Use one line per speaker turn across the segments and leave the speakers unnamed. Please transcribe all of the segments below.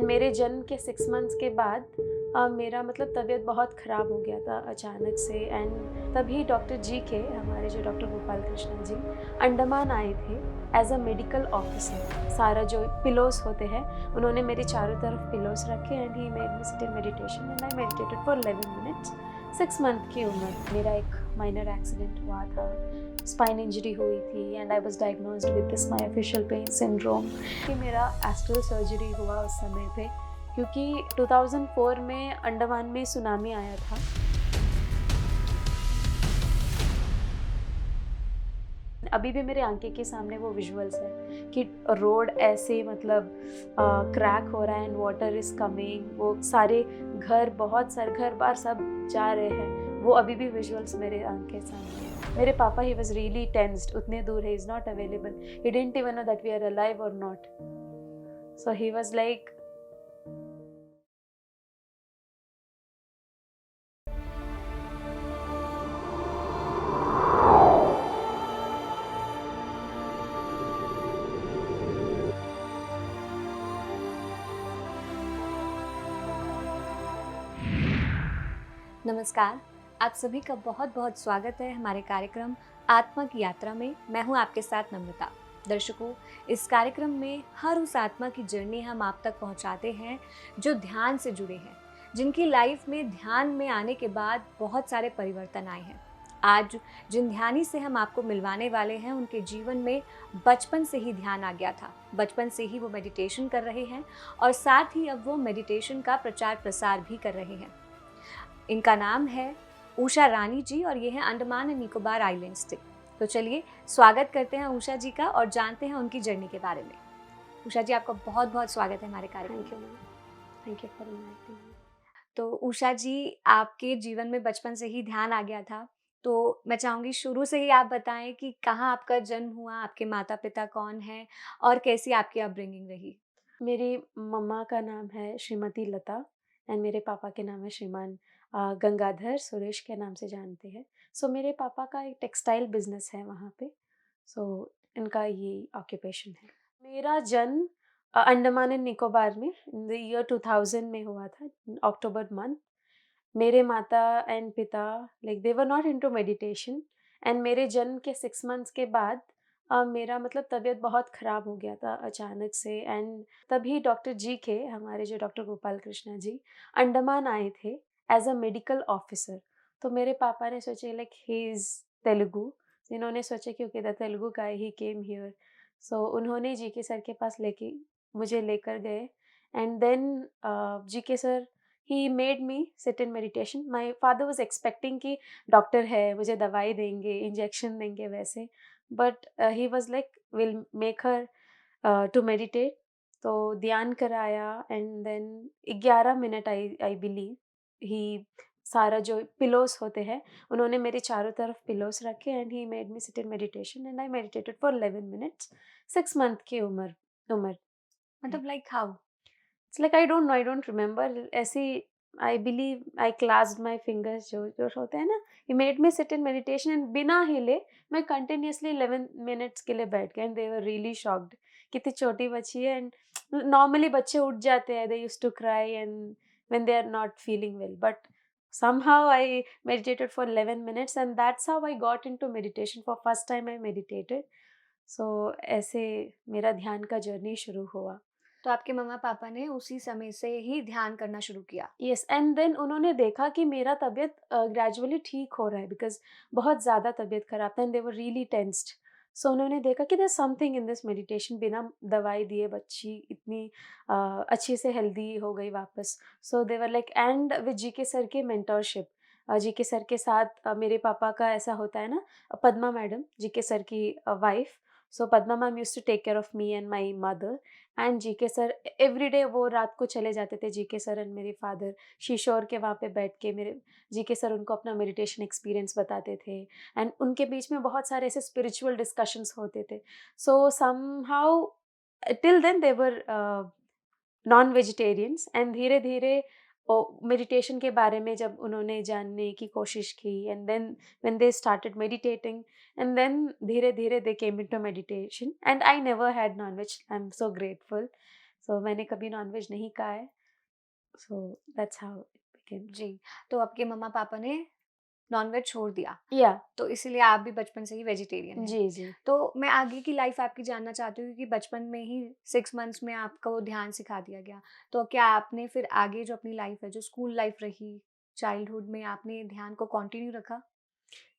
मेरे जन्म के 6 मंथ्स के बाद मेरा मतलब तबीयत बहुत ख़राब हो गया था अचानक से। एंड तभी डॉक्टर जी के, हमारे जो डॉक्टर गोपाल कृष्णा जी, अंडमान आए थे एज अ मेडिकल ऑफिसर। सारा जो पिलोस होते हैं उन्होंने मेरे चारों तरफ पिलोस रखे and he made me sit in meditation and I meditated for 11 minutes. 6 month की उम्र मेरा एक माइनर एक्सीडेंट हुआ था, स्पाइन इंजरी हुई थी and I was diagnosed with this myofascial pain syndrome. कि मेरा एस्ट्रल सर्जरी हुआ उस समय पे, क्योंकि 2004 में अंडमान में सुनामी आया था। अभी भी मेरे आंखें के सामने वो विजुअल्स है कि रोड ऐसे मतलब क्रैक हो रहा है एंड वाटर इज कमिंग, वो सारे घर, बहुत सारे घर बार सब जा रहे हैं, वो अभी भी विजुअल्स मेरे आंखें के सामने है। मेरे पापा, ही वाज रियली टेंस्ड, उतने दूर है, is not available, he didn't even know that we are alive और not, so he was like.
नमस्कार, आप सभी का बहुत बहुत स्वागत है हमारे कार्यक्रम आत्मा की यात्रा में। मैं हूं आपके साथ नम्रता। दर्शकों, इस कार्यक्रम में हर उस आत्मा की जर्नी हम आप तक पहुंचाते हैं जो ध्यान से जुड़े हैं, जिनकी लाइफ में ध्यान में आने के बाद बहुत सारे परिवर्तन आए हैं। आज जिन ध्यानी से हम आपको मिलवाने वाले हैं, उनके जीवन में बचपन से ही ध्यान आ गया था, बचपन से ही वो मेडिटेशन कर रहे हैं और साथ ही अब वो मेडिटेशन का प्रचार प्रसार भी कर रहे हैं। इनका नाम है उषा रानी जी और ये हैं अंडमान एंड निकोबार आइलैंड्स से। तो चलिए स्वागत करते हैं उषा जी का और जानते हैं उनकी जर्नी के बारे में। उषा जी, आपका बहुत बहुत स्वागत है हमारे कार्यक्रम
थैंक यू
में।
Ma'am, thank you for inviting me.
तो उषा जी, आपके जीवन में बचपन से ही ध्यान आ गया था, तो मैं चाहूँगी शुरू से ही आप बताएं कि कहाँ आपका जन्म हुआ, आपके माता पिता कौन हैं और कैसी आपकी अपब्रिंगिंग रही।
मेरी मम्मा का नाम है श्रीमती लता एंड मेरे पापा के नाम है श्रीमान गंगाधर, सुरेश के नाम से जानते हैं। सो मेरे पापा का एक टेक्सटाइल बिजनेस है वहाँ पे, सो इनका ये ऑक्यूपेशन है। मेरा जन्म अंडमान एंड निकोबार में इन द ईयर 2000 में हुआ था, अक्टूबर मंथ। मेरे माता एंड पिता, like they were not into meditation and मेरे जन्म के 6 मंथ्स के बाद मेरा मतलब तबीयत बहुत ख़राब हो गया था अचानक से। एंड तभी डॉक्टर जी के, हमारे जो डॉक्टर गोपाल कृष्णा जी, अंडमान आए थे एज अ मेडिकल ऑफिसर। तो मेरे पापा ने सोचे लाइक ही इज़ तेलुगु, इन्होंने सोचा कि okay the Telugu guy he came here, so उन्होंने जी के सर के पास लेके मुझे लेकर गए। And then G K sir, he made me sit in meditation. My father was expecting कि डॉक्टर है, मुझे दवाई देंगे, इंजेक्शन देंगे वैसे, but he was like will make her to meditate. तो ध्यान कराया and then 11 minute I I believe he, सारा जो पिलोस होते हैं उन्होंने मेरे चारों तरफ पिलोस रखे and he made me sit in meditation and I meditated for 11 minutes. 6 month की उम्र उम्र
मतलब like how?
It's like I don't remember, ऐसी I believe I clasped my fingers, जो जो होते हैं ना, he made me sit in meditation and बिना हिले मैं कंटिन्यूसली 11 मिनट्स के लिए बैठ गई and they were really shocked, कितनी छोटी बच्ची है। एंड नॉर्मली बच्चे उठ जाते हैं, they used to cry and when they are not feeling well, but somehow I meditated for 11 minutes and that's how I got into meditation. For first time I meditated, so ऐसे मेरा ध्यान का journey शुरू हुआ।
तो आपके मम्मा पापा ने उसी समय से ही ध्यान करना शुरू किया।
यस, एंड देन उन्होंने देखा कि मेरा तबीयत ग्रेजुअली ठीक हो रहा है, बिकॉज बहुत ज़्यादा तबीयत खराब था and they were really tensed. So उन्होंने देखा कि there something in this meditation, बिना दवाई दिए बच्ची इतनी अच्छे से हेल्दी हो गई वापस। सो they were like, and with ji K sir के मेंटरशिप, जी के सर के साथ मेरे पापा का ऐसा होता है ना, पद्मा मैडम जी के सर की wife, so Padma ma'am use to take care of me and my mother. And G K sir everyday वो रात को चले जाते थे, जी के सर एंड मेरे फादर शीशोर के वहाँ पे बैठ के, मेरे जी के सर उनको अपना मेडिटेशन एक्सपीरियंस बताते थे एंड उनके बीच में बहुत सारे ऐसे स्पिरिचुअल डिस्कशंस होते थे। So somehow till then they were non vegetarians and धीरे धीरे मेडिटेशन के बारे में जब उन्होंने जानने की कोशिश की and then when they started meditating and then धीरे धीरे they came into meditation and I never had non veg, I am so grateful. So मैंने कभी नॉनवेज नहीं खाया है, so that's how it became.
जी, तो आपके मम्मा-पापा ने नॉन-वेज छोड़ दिया,
या
तो इसीलिए आप भी बचपन से ही वेजिटेरियन हैं।
जी, जी।
तो मैं आगे की लाइफ़ आपकी जानना चाहती हूँ, क्योंकि बचपन में ही 6 मंथ्स में आपको ध्यान सिखा दिया गया। तो क्या आपने फिर आगे जो अपनी लाइफ़ है, जो स्कूल लाइफ़ रही, चाइल्डहुड में आपने ध्यान को कंटिन्यू रखा?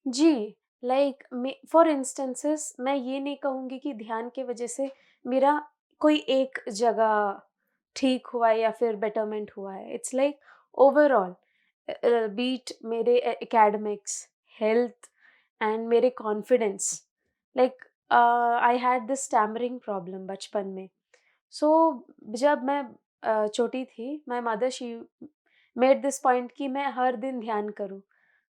जी, लाइक मे फॉर इंस्टेंसेस मैं ये नहीं कहूँगी कि ध्यान की वज़ह से मेरा कोई एक जगह ठीक हुआ है या फिर बेटरमेंट हुआ है। It's like overall be it मेरे एकेडमिक्स, हेल्थ एंड मेरे confidence. Like I had this stammering problem बचपन में। सो जब मैं छोटी थी, my mother she made this point कि मैं हर दिन ध्यान करूँ।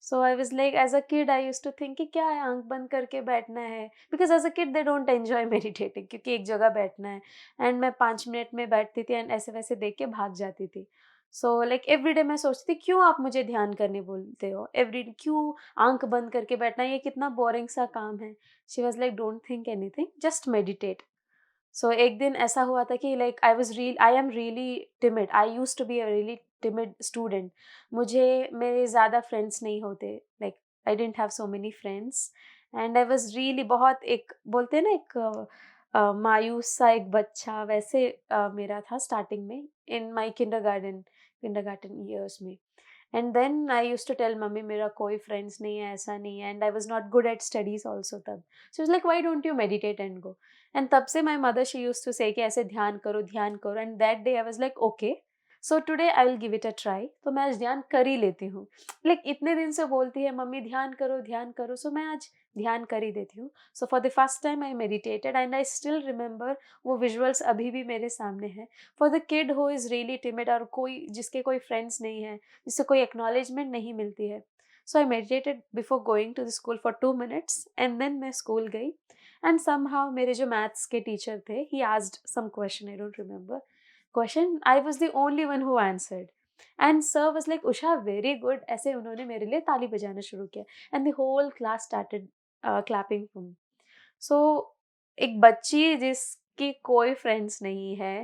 So I was like as a kid I used to think कि क्या है, आँख बंद करके बैठना है, because as a kid they don't enjoy meditating क्योंकि एक जगह बैठना है। एंड मैं 5 मिनट में बैठती थी एंड ऐसे-वैसे देख के भाग जाती थी। सो लाइक एवरीडे मैं सोचती थी क्यों आप मुझे ध्यान करने बोलते हो? एवरीडे क्यों आँख बंद करके बैठना है, ये कितना बोरिंग सा काम है। She was like don't think anything, just meditate. So एक दिन ऐसा हुआ था कि like I am really timid, I used to be a really timid student. मुझे मेरे ज़्यादा फ्रेंड्स नहीं होते, like I didn't have so many friends and I was really बहुत एक बोलते हैं ना एक मायूस सा एक बच्चा वैसे मेरा था स्टार्टिंग में इन माय किंडरगार्टन ईयर्स में। And then I used to tell मम्मी मेरा कोई फ्रेंड्स नहीं है, ऐसा नहीं है, and I was not good at studies also तब। She was like why don't you meditate and go? And तब से my mother she used to say कि ऐसे ध्यान करो and that day I was like okay, so today I will give it a try. तो मैं आज ध्यान कर ही लेती हूँ। लाइक इतने दिन से बोलती है मम्मी ध्यान करो, सो मैं आज ध्यान कर ही देती हूँ। So for the first time I meditated and I still remember, वो विजुअल्स अभी भी मेरे सामने हैं। For the kid who is really timid और कोई जिसके कोई फ्रेंड्स नहीं है, जिससे कोई एक्नॉलेजमेंट नहीं मिलती है। So I meditated before going to the school for 2 minutes and then मैं स्कूल गई। एंड समहाउ मेरे जो मैथ्स के टीचर थे, he asked some question, I don't remember question, I was the only one who answered and sir was like Usha very good, ऐसे उन्होंने मेरे लिए ताली बजाना शुरू किया and the whole class started clapping for me. So एक बच्ची जिसकी कोई फ्रेंड्स नहीं है,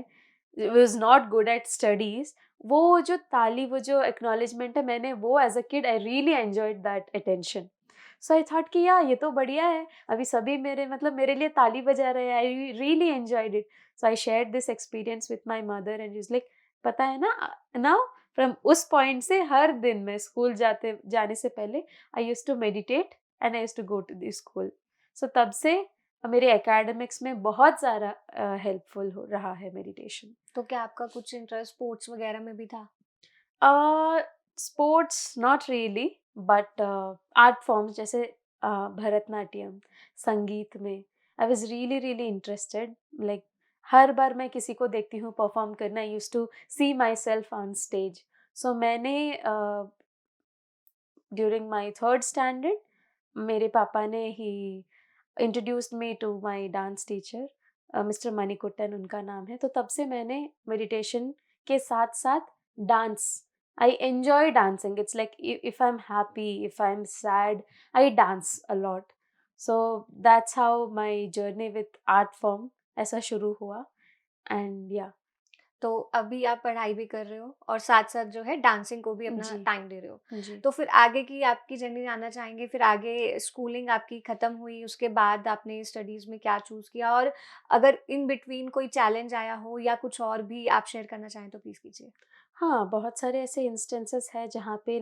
was not good at studies, वो जो ताली, वो जो एक्नॉलेजमेंट है, मैंने वो as a kid I really enjoyed that attention. So I thought कि यार ये तो बढ़िया है, अभी सभी मेरे मतलब मेरे लिए ताली बजा रहे हैं, I really enjoyed it. So I shared this experience with my mother and she was like पता है ना, नाउ फ्रॉम उस पॉइंट से हर दिन मैं स्कूल जाने से पहले I used to meditate and I used to go to the school. So तब से मेरे एकेडमिक्स में बहुत ज़्यादा हेल्पफुल हो रहा है मेडिटेशन।
तो क्या आपका कुछ इंटरेस्ट स्पोर्ट्स वगैरह में भी था?
Sports not really, but art forms जैसे भरतनाट्यम, संगीत में I was really really interested. Like हर बार मैं किसी को देखती हूँ परफॉर्म करना, I used to see myself on stage. So मैंने ड्यूरिंग माई थर्ड स्टैंडर्ड मेरे पापा ने ही introduced me to my dance teacher, mister Manikuttan उनका नाम है। तो तब से मैंने मेडिटेशन के साथ-साथ dance, I enjoy dancing, it's like if I am happy, if I am sad, I dance a lot. So that's how my journey with art form ऐसा शुरू हुआ एंड या
तो अभी आप पढ़ाई भी कर रहे हो और साथ-साथ जो है डांसिंग को भी अपना
जी,
टाइम दे रहे हो।
जी।
तो फिर आगे की आपकी जर्नी जानना चाहेंगे, फिर आगे स्कूलिंग आपकी खत्म हुई, उसके बाद आपने स्टडीज़ में क्या चूज़ किया? और अगर इन बिटवीन कोई चैलेंज आया हो या कुछ और भी आप शेयर करना चाहें तो प्लीज़ कीजिए।
हाँ, बहुत सारे ऐसे इंस्टेंसेस हैं जहाँ पे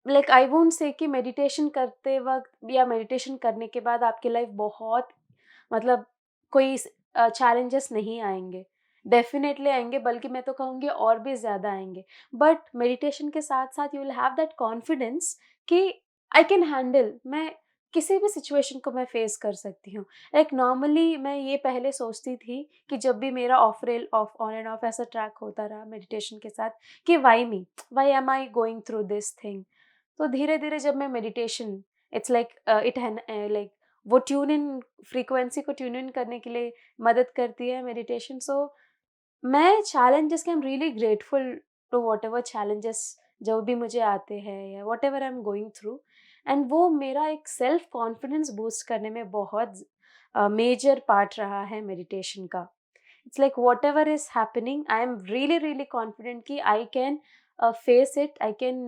लाइक आई वोंट से कि मेडिटेशन करते वक़्त या मेडिटेशन करने के बाद आपकी लाइफ बहुत मतलब कोई चैलेंजेस नहीं आएँगे। डेफ़िनेटली आएँगे, बल्कि मैं तो कहूँगी और भी ज़्यादा आएँगे। बट मेडिटेशन के साथ-साथ you will have that confidence कि आई कैन हैंडल, मैं किसी भी सिचुएशन को मैं फ़ेस कर सकती हूँ। लाइक नॉर्मली मैं ये पहले सोचती थी कि जब भी मेरा ऑन एंड ऑफ ऐसा ट्रैक होता रहा मेडिटेशन के साथ कि why me? Why am I going through this thing? तो धीरे-धीरे जब मैं मेडिटेशन, इट्स लाइक इट हैन लाइक वो ट्यून इन फ्रीक्वेंसी को ट्यून इन करने के लिए मदद करती है मेडिटेशन। सो मैं चैलेंजेस के I am really grateful to whatever challenges जो भी मुझे आते हैं या whatever I am going through, and वो मेरा एक सेल्फ कॉन्फिडेंस बूस्ट करने में बहुत मेजर पार्ट रहा है मेडिटेशन का। It's like whatever is happening, I am really really confident कि I can face it, I can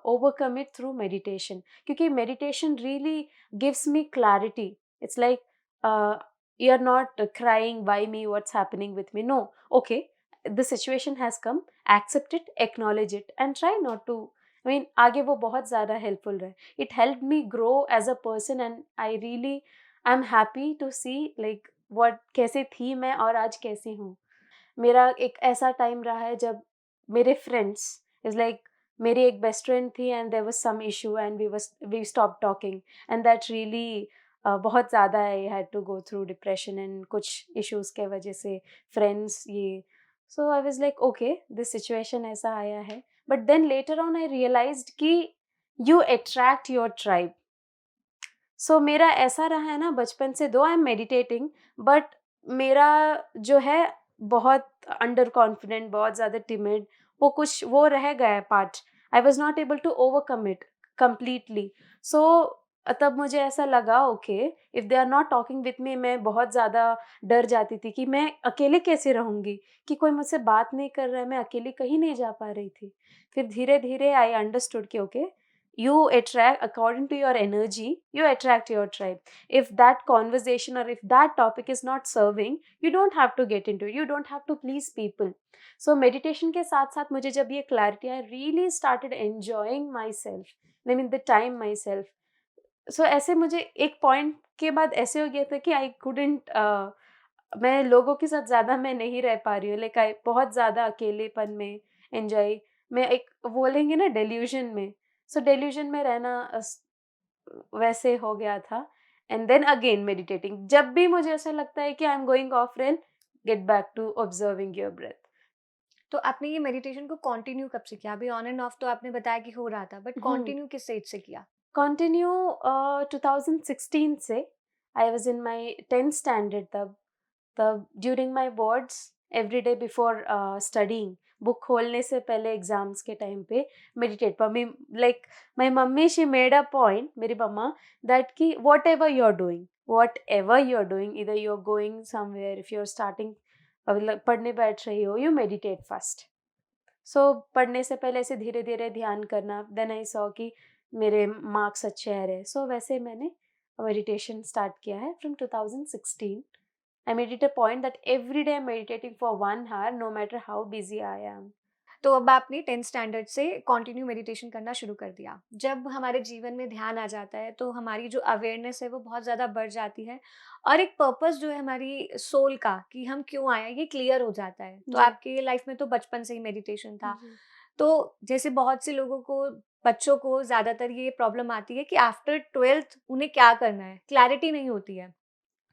overcome it through meditation. क्योंकि meditation really gives me clarity. It's like uh, you're not crying, why me, what's happening with me. No, okay, the situation has come, accept it, acknowledge it, and try not to. I mean, आगे वो बहुत ज़्यादा helpful रहे. It helped me grow as a person, and I really I'm happy to see like what कैसे थी मैं और आज कैसी हूँ. मेरा एक ऐसा टाइम रहा है जब मेरे फ्रेंड्स इज़ लाइक मेरी एक बेस्ट फ्रेंड थी and there was some issue and we stopped talking and that really बहुत ज़्यादा I had to go through depression and कुछ इश्यूज़ के वजह से फ्रेंड्स ये. So I was like okay, this situation ऐसा आया है. But then later on I realised कि you attract your tribe. So मेरा ऐसा रहा है ना बचपन से, दो आई एम मेडिटेटिंग, बट मेरा जो है बहुत अंडर कॉन्फिडेंट, बहुत ज़्यादा टिमिड, वो कुछ वो रह गया है part. I was not able to overcome it completely. So तब मुझे ऐसा लगा okay, if they are not talking with me, मैं बहुत ज़्यादा डर जाती थी कि मैं अकेले कैसे रहूँगी, कि कोई मुझसे बात नहीं कर रहा है, मैं अकेले कहीं नहीं जा पा रही थी. फिर धीरे धीरे आई अंडरस्टूड कि okay, you attract according to your energy, you attract your tribe. If that conversation or if that topic is not serving, you don't have to get into it, you don't have to please people. So meditation के साथ साथ मुझे जब ये clarity, I really started enjoying myself, I mean the time myself. So ऐसे मुझे एक point के बाद ऐसे हो गया था कि I couldn't मैं लोगों के साथ ज़्यादा मैं नहीं रह पा रही हूँ, लाइक आई बहुत ज़्यादा अकेलेपन में एंजॉय, मैं एक बोलेंगे ना डेल्यूजन में. सो डेल्यूजन में रहना वैसे हो गया था. एंड देन अगेन मेडिटेटिंग, जब भी मुझे ऐसा लगता है कि I am going off rail, get back to observing your breath.
तो आपने ये मेडिटेशन को कंटिन्यू कब से किया? अभी ऑन एंड ऑफ तो आपने बताया कि हो रहा था, बट कंटिन्यू किस एज से किया?
कंटिन्यू 2016 से. I was in my 10th standard तब. तब during my boards, every day before studying, book खोलने से पहले एग्जाम्स के टाइम पे मेडिटेट. मम्मी लाइक माई मम्मी शी मेड अ पॉइंट, मेरी मम्मा, दैट कि whatever you are doing, इधर you are going somewhere, if you are starting पढ़ने बैठ रही हो, यू मेडिटेट फर्स्ट. सो पढ़ने से पहले ऐसे धीरे धीरे ध्यान करना. देन आई सॉ कि मेरे मार्क्स अच्छे आ रहे, सो वैसे मैंने मेडिटेशन स्टार्ट किया है from 2016. I made it a point that every day I'm meditating for 1 hour, no matter how busy I am.
तो अब आपने 10th स्टैंडर्ड से कंटिन्यू मेडिटेशन करना शुरू कर दिया। जब हमारे जीवन में ध्यान आ जाता है तो हमारी जो अवेयरनेस है वो बहुत ज़्यादा बढ़ जाती है और एक पर्पस जो है हमारी सोल का कि हम क्यों आए हैं ये क्लियर हो जाता है। तो
जी.
आपकी लाइफ में तो बचपन से ही मेडिटेशन था।
जी.
तो जैसे बहुत से लोगों को बच्चों को ज़्यादातर ये प्रॉब्लम आती है कि आफ्टर 12th उन्हें क्या करना है, क्लैरिटी नहीं होती है।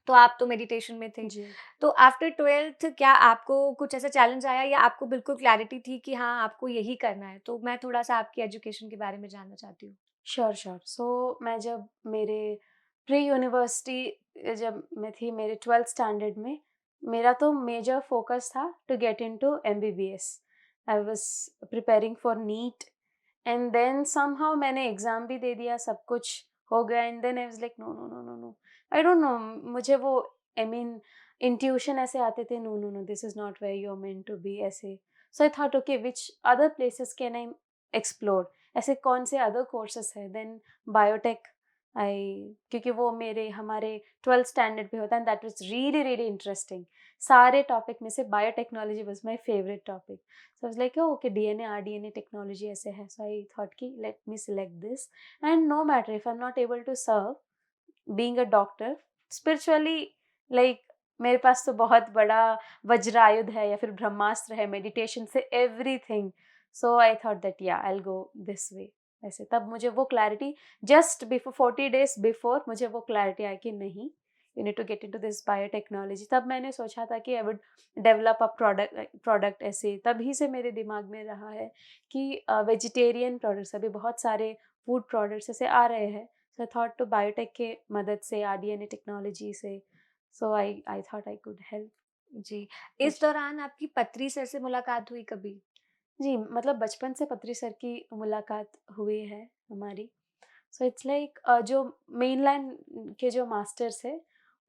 तो आप तो मेडिटेशन में थे।
जी.
तो आफ्टर 12th क्या आपको कुछ ऐसा चैलेंज आया या आपको बिल्कुल क्लैरिटी थी कि हाँ, आपको यही करना है? तो मैं थोड़ा-सा आपकी एजुकेशन के बारे में जानना चाहती हूँ।
Sure, sure. सो मैं जब मेरे प्री यूनिवर्सिटी जब मैं थी, मेरे 12th स्टैंडर्ड में, मेरा तो मेजर फोकस था to get into MBBS. I was preparing for NEET. And then somehow मैंने एग्ज़ाम भी दे दिया, सब कुछ हो गया, and then I was like no, no, no, no, no. I don't know, मुझे वो आई मीन इंट्यूशन ऐसे आते थे, no, no, no, this is not where you are meant to be ऐसे. So I thought okay, which other places can I explore? ऐसे कौन से other courses हैं? देन बायोटेक आई, क्योंकि वो मेरे हमारे 12th स्टैंडर्ड पे होता है, and that was really really interesting. सारे टॉपिक में से biotechnology was my favourite topic. So I was like, oh, okay, DNA, RDNA technology ऐसे है. So I thought कि let me select this. And no matter if I'm not able to serve, being a doctor, spiritually, like मेरे पास तो बहुत बड़ा वज्रायुध है या फिर ब्रह्मास्त्र है मेडिटेशन से, everything. So I thought that या I will go this way. ऐसे तब मुझे वो clarity, just before 40 days before, मुझे वो क्लैरिटी आई कि नहीं, you need to get into this biotechnology. तब मैंने सोचा था कि I would develop a product ऐसे. तभी से मेरे दिमाग में रहा है कि वेजिटेरियन प्रोडक्ट्स, अभी बहुत सारे फूड प्रोडक्ट्स ऐसे आ रहे हैं. So I thought to biotech के मदद से, आरडीएनए टेक्नोलॉजी से, so I thought I could help.
जी, इस दौरान आपकी पत्री सर से मुलाकात हुई कभी?
जी, मतलब बचपन से पत्री सर की मुलाकात हुई है हमारी. सो इट्स लाइक जो मेनलैंड के जो मास्टर्स है,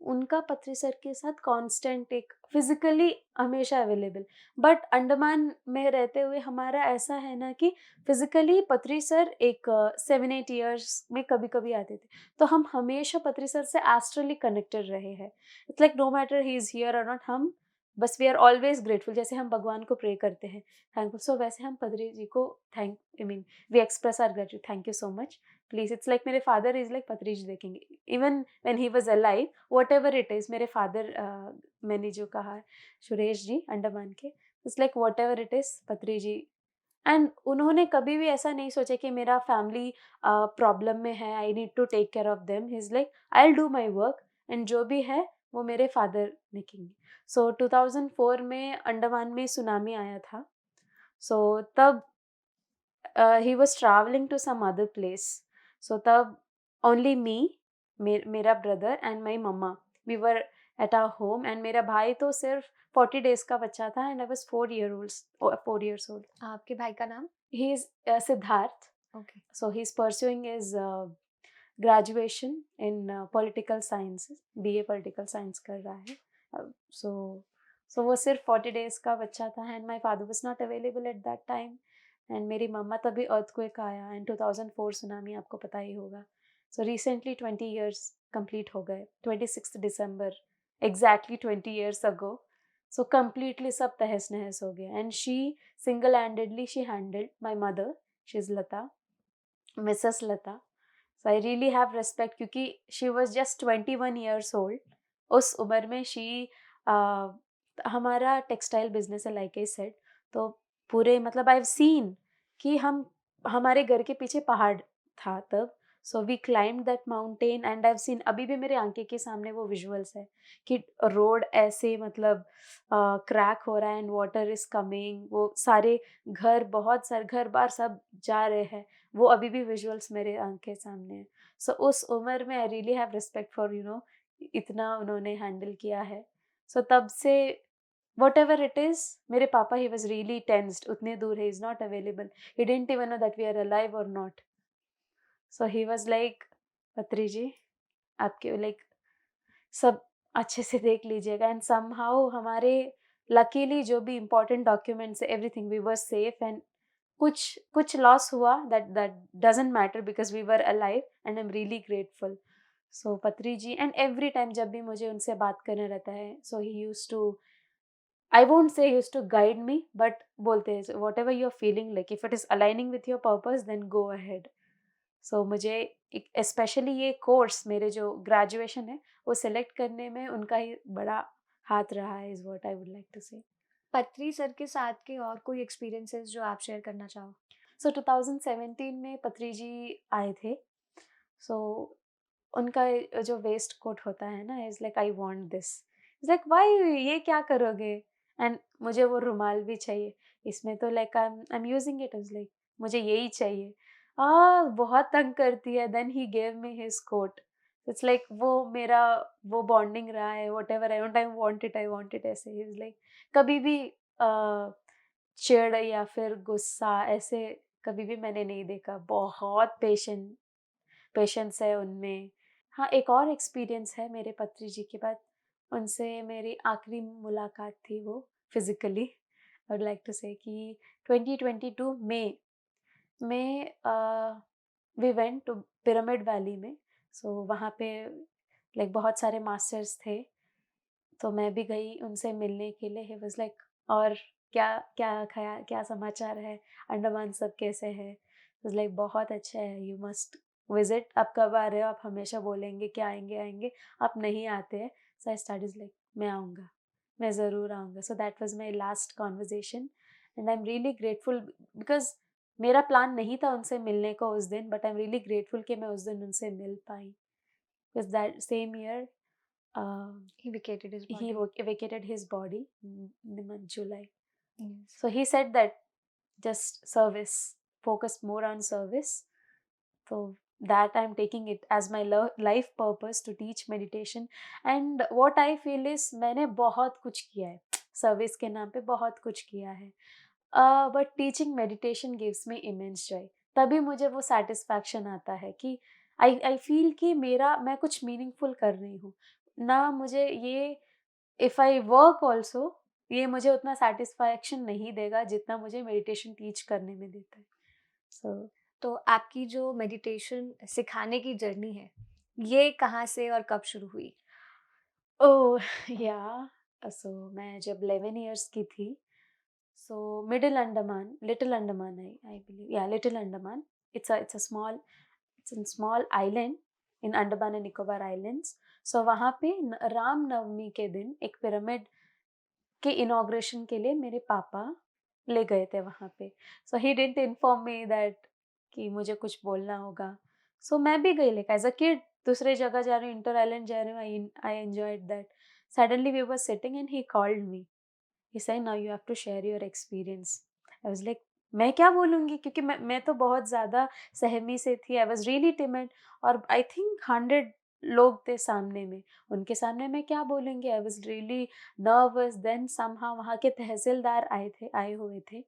उनका पत्री सर के साथ कांस्टेंट एक फिजिकली हमेशा अवेलेबल, बट अंडमान में रहते हुए हमारा ऐसा है ना कि फिजिकली पत्री सर एक 7-8 ईयर्स में कभी कभी आते थे, तो हम हमेशा पत्री सर से एस्ट्रली कनेक्टेड रहे हैं। It's like no matter he is here और नॉट, हम बस वी आर ऑलवेज ग्रेटफुल, जैसे हम भगवान को प्रे करते हैं थैंकफुल, सो वैसे हम पत्री जी को thank I mean we express are gratitude, thank you so much please. It's like मेरे father is like Patri ji देखेंगे, even when he was alive whatever it is, मेरे फादर मैंने जो कहा है सुरेश जी अंडमान के, it's like whatever it is Patri ji. And उन्होंने कभी भी ऐसा नहीं सोचा कि मेरा फैमिली प्रॉब्लम में है, I need to take care of them, he is like I will do my work and जो भी है वो मेरे फादर देखेंगे। सो 2004 में अंडमान में सुनामी आया था, सो तब he was traveling to some other place, so तब only me, मेरा brother and my mama, we were at our home, and मेरा भाई तो सिर्फ 40 days का बच्चा था and I was 4 years old.
आपके भाई का नाम?
He is Siddharth.
Okay.
So he's pursuing his graduation in political sciences, BA political science कर रहा है। So so वो सिर्फ 40 days का बच्चा था and my father was not available at that time, and मेरी मम्मा तभी earthquake आया and 2004 सुनामी आपको पता ही होगा। So recently 20 years complete हो गए, 26th December, exactly 20 years ago. So completely सब तहस नहस हो गया and she single-handedly she handled my mother, she's Lata, Mrs. Lata. So I really have respect क्योंकि she was just 21 years old. उस उम्र में she हमारा टेक्सटाइल बिजनेस है लाइक आई सेड, तो पूरे मतलब आई हैव सीन कि हम हमारे घर के पीछे पहाड़ था तब, so we climb that mountain and I have seen, अभी भी मेरे आंखें के सामने वो विजुअल्स है कि रोड ऐसे मतलब क्रैक हो रहा है एंड वाटर इज कमिंग, वो सारे घर बहुत सारे घर बार सब जा रहे हैं, वो अभी भी विजुअल्स मेरे आंखें सामने है। सो उस उम्र में I really have respect for इतना उन्होंने हैंडल किया है। सो तब से whatever it is, मेरे पापा he was really tensed, उतने दूर है, he is not available, he didn't even know that we are alive or not, so he was like पत्री जी आपके लाइक सब अच्छे से देख लीजिएगा एंड somehow हमारे लकीली जो भी important documents everything we were safe, and कुछ कुछ लॉस हुआ that doesn't matter because we were alive and I'm really grateful. So पत्री जी एंड एवरी टाइम जब भी मुझे उनसे बात करना रहता है, so he used to, I won't say he used to guide me, but बोलते हैं whatever you're feeling like, if it is aligning with your purpose, then go ahead. So मुझे स्पेशली ये कोर्स मेरे जो ग्रेजुएशन है वो select करने में उनका ही बड़ा हाथ रहा है, is what I would like to say.
Patri sir के साथ के और कोई एक्सपीरियंसेस जो आप शेयर करना चाहो?
सो 2017 में पत्री जी आए थे, सो उनका जो वेस्ट कोट होता है ना, is like I want this, is like why, ये क्या करोगे, एंड मुझे वो रुमाल भी चाहिए, इसमें तो like I am using it, is like मुझे यही चाहिए, बहुत तंग करती है, then he gave me his coat, it's like वो मेरा वो बॉन्डिंग रहा है, whatever I want it ऐसे, इज लाइक कभी भी चिढ़ या फिर गुस्सा ऐसे कभी भी मैंने नहीं देखा, बहुत पेशेंस है उनमें। हाँ, एक और एक्सपीरियंस है मेरे पत्री जी के बाद, उनसे मेरी आखिरी मुलाकात थी वो physically, I would like to say कि 2022 में we went to Pyramid Valley में, सो वहाँ पे लाइक बहुत सारे मास्टर्स थे, तो मैं भी गई उनसे मिलने के लिए, ही वाज़ लाइक और क्या क्या समाचार है, अंडमान सब कैसे हैं? वाज़ लाइक बहुत अच्छा है, यू मस्ट विज़िट, आप कब आ रहे हो? आप हमेशा बोलेंगे कि आएँगे, आप नहीं आते हैं। सो आई स्टार्टेड लाइक मैं आऊँगा, मैं ज़रूर आऊँगा। So that was my last conversation and I am really grateful because मेरा प्लान नहीं था उनसे मिलने को उस दिन, but I am really grateful कि मैं उस दिन उनसे मिल पाई। बिकॉज़ दैट सेम ईयर
ही vacated his
he
body.
vacated his body in the month July.
Yes.
So he said that just service, focus more on service. So that I'm taking it as my life purpose to teach meditation. And what I feel is मैंने बहुत कुछ किया है service के नाम पे, बहुत कुछ किया है, but teaching meditation gives me immense Joy. तभी मुझे वो सेटिस्फैक्शन आता है कि आई फील कि मैं कुछ मीनिंगफुल कर रही हूँ। ना मुझे ये, इफ़ आई वर्क ऑल्सो, ये मुझे उतना सैटिस्फैक्शन नहीं देगा जितना मुझे मेडिटेशन टीच करने में देता है। सो
तो आपकी जो मेडिटेशन सिखाने की जर्नी है, ये कहाँ से और कब शुरू हुई?
ओह! सो मैं जब 11 इयर्स की थी, so middle Andaman, little Andaman, I believe, little Andaman. It's a small island in Andaman and Nicobar islands. So वहाँ पे राम नवमी के दिन एक पिरामिड के इनॉग्रेशन के लिए मेरे पापा ले गए थे वहाँ पे। So he didn't inform me that कि मुझे कुछ बोलना होगा। सो मैं भी गई, लाइक एज़ अ किड, दूसरे जगह जा रही हूँ, इंटर आइलैंड जा रही हूँ, I enjoyed that. Suddenly we were sitting and he called me. He said, now you have to share your experience. I was like, मैं क्या बोलूँगी? क्योंकि मैं तो बहुत ज़्यादा सहमी से थी, आई वाज़ रियली टिमिड, और आई थिंक 100 लोग थे सामने में, उनके सामने मैं क्या बोलूँगी? I was really nervous. Then somehow वहाँ के तहसीलदार आए हुए थे,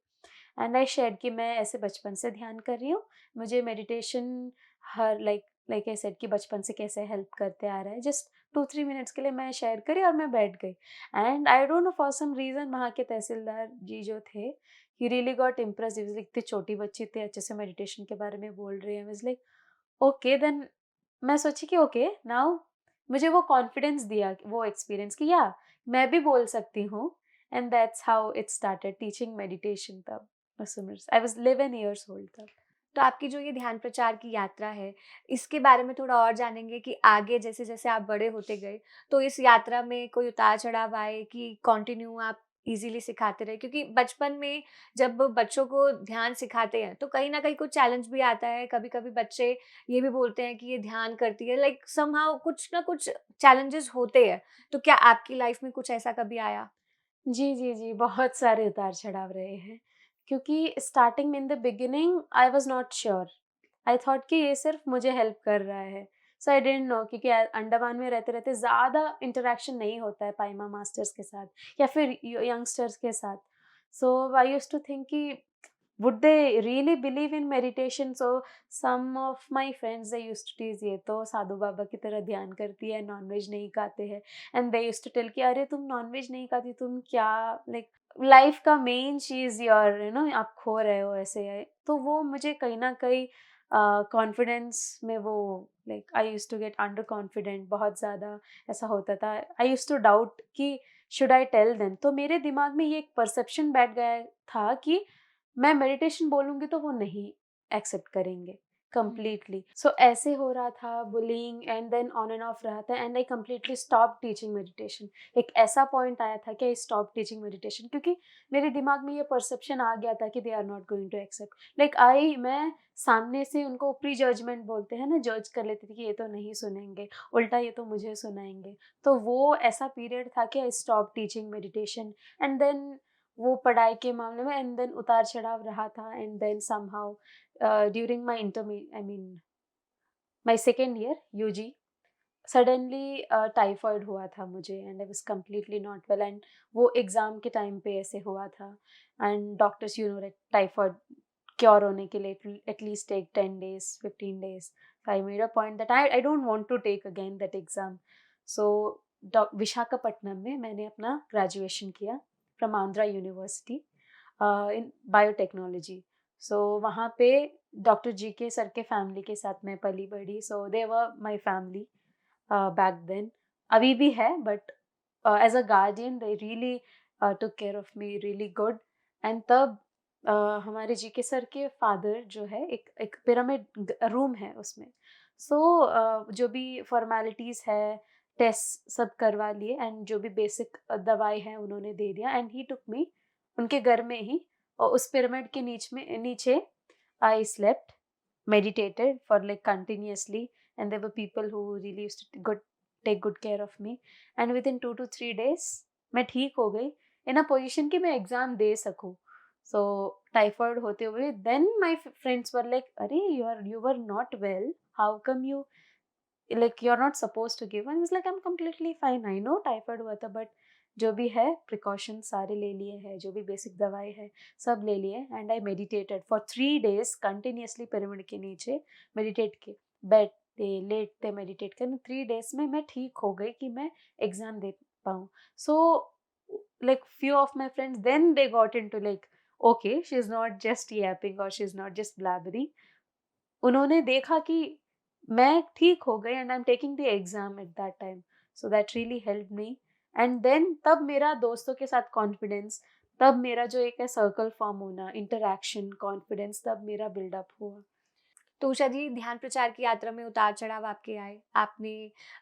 एंड आई शेयर्ड कि मैं ऐसे बचपन से ध्यान कर रही हूँ, मुझे meditation her like I said कि बचपन से कैसे हेल्प करते आ रहा है। जस्ट 2-3 मिनट्स के लिए मैं शेयर करी और मैं बैठ गई। And I don't know, for some reason वहाँ के तहसीलदार जी जो थे, he really got impressed. He was like, इतनी छोटी बच्ची इतने अच्छे से मेडिटेशन के बारे में बोल रही है। I was like, okay then. मैं सोची कि ओके नाउ, मुझे वो कॉन्फिडेंस दिया वो एक्सपीरियंस कि या मैं भी बोल सकती हूँ। And that's how it started teaching meditation तब। आई वाज 11 इयर्स ओल्ड तब।
तो आपकी जो ये ध्यान प्रचार की यात्रा है, इसके बारे में थोड़ा और जानेंगे कि आगे जैसे-जैसे आप बड़े होते गए, तो इस यात्रा में कोई उतार-चढ़ाव आए कि कंटिन्यू आप ईज़िली सिखाते रहे? क्योंकि बचपन में जब बच्चों को ध्यान सिखाते हैं, तो कहीं न कहीं कुछ चैलेंज भी आता है। कभी-कभी बच्चे ये भी बोलते हैं कि ये ध्यान करती है, लाइक समहाउ कुछ ना कुछ चैलेंजेस होते हैं। तो क्या आपकी लाइफ़ में कुछ ऐसा कभी आया?
जी, बहुत सारे उतार-चढ़ाव रहे हैं, क्योंकि स्टार्टिंग में in the beginning I was not sure. I thought कि ये सिर्फ़ मुझे हेल्प कर रहा है। सो आई डिडंट नो, क्योंकि अंडमान में रहते-रहते ज़्यादा इंटरैक्शन नहीं होता है पाइमा मास्टर्स के साथ या फिर यंगस्टर्स के साथ। सो आई यूज्ड टू थिंक कि would they really believe in meditation? So some of my friends, they used to tease, ये तो साधु बाबा की तरह ध्यान करती है, नॉनवेज नहीं खाते हैं, and they used to tell कि अरे तुम नॉनवेज नहीं खाती, तुम क्या, लाइक लाइफ का मेन चीज योर आप खो रहे हो ऐसे है। तो वो मुझे कहीं ना कहीं कॉन्फिडेंस में वो, like I used to get under confident बहुत ज़्यादा। ऐसा होता था, आई यूज्ड टू डाउट कि शुड आई टेल देम। तो मेरे दिमाग में ये एक परसेप्शन बैठ गया था कि मैं मेडिटेशन बोलूँगी तो वो नहीं एक्सेप्ट करेंगे
हुँ।
कंप्लीटली। सो ऐसे हो रहा था, bullying and then on and off रहा था, and I completely stop teaching meditation. एक ऐसा पॉइंट आया था कि आई स्टॉप टीचिंग मेडिटेशन, क्योंकि मेरे दिमाग में ये परसेप्शन आ गया था कि they are not going to accept. Like I मैं सामने से उनको प्री जजमेंट बोलते हैं ना, जज कर लेती थी कि ये तो नहीं सुनेंगे, उल्टा ये तो मुझे सुनाएंगे। तो वो ऐसा पीरियड था कि I stop teaching meditation. And then वो पढ़ाई के मामले में, एंड देन उतार-चढ़ाव रहा था, and then somehow during my my second year UG, suddenly typhoid हुआ था मुझे, and I was completely not well, and वो एग्ज़ाम के टाइम पे ऐसे हुआ था। And doctors like typhoid cure होने के लिए at least take 10 days, 15 days. So I made a point that I don't want to take again that exam. So Visakhapatnam में मैंने अपना ग्रेजुएशन किया from Andhra university in biotechnology. So वहाँ पे डॉक्टर जीके सर के फैमिली के साथ मैं पली-बड़ी, so they were my family back then. अभी भी है, but as a guardian they really took care of me really good. And तब हमारे जीके सर के फादर जो है, एक एक पिरामिड रूम है उसमें। सो जो भी फॉर्मेलिटीज़ है, टेस्ट सब करवा लिए, एंड जो भी बेसिक दवाई है उन्होंने दे दिया, एंड ही टुक मी उनके घर में ही, और उस पिरामिड के नीचे I slept, meditated for like continuously, and there were people who really used to take good care of me, and within 2 to 3 days मैं ठीक हो गई इन अ पोजीशन कि मैं एग्जाम दे सकूं। सो टाइफाइड होते हुए then my friends were like, अरे you were not well, how come you, like you're not supposed to give, and I was like, I'm completely fine, I know typhoid हुआ था, but जो भी है precaution सारे ले लिए हैं, जो भी बेसिक दवाई है सब ले लिए, and I meditated for 3 days continuously pyramid के नीचे मेडिटेट के बैठ दे लेट थे मेडिटेट करने, 3 डेज़ में मैं ठीक हो गई कि मैं एग्ज़ाम दे पाऊँ। सो like few of my friends then they got into like okay she's not just yapping or she's not just blabbering. उन्होंने देखा कि मैं ठीक हो गई and I am taking the exam at that time, so that really helped me. And then तब मेरा दोस्तों के साथ कॉन्फिडेंस, तब मेरा जो एक है सर्कल फॉर्म होना, इंटरैक्शन, कॉन्फिडेंस तब मेरा बिल्डअप हुआ।
तो उषा जी, ध्यान प्रचार की यात्रा में उतार-चढ़ाव आपके आए, आपने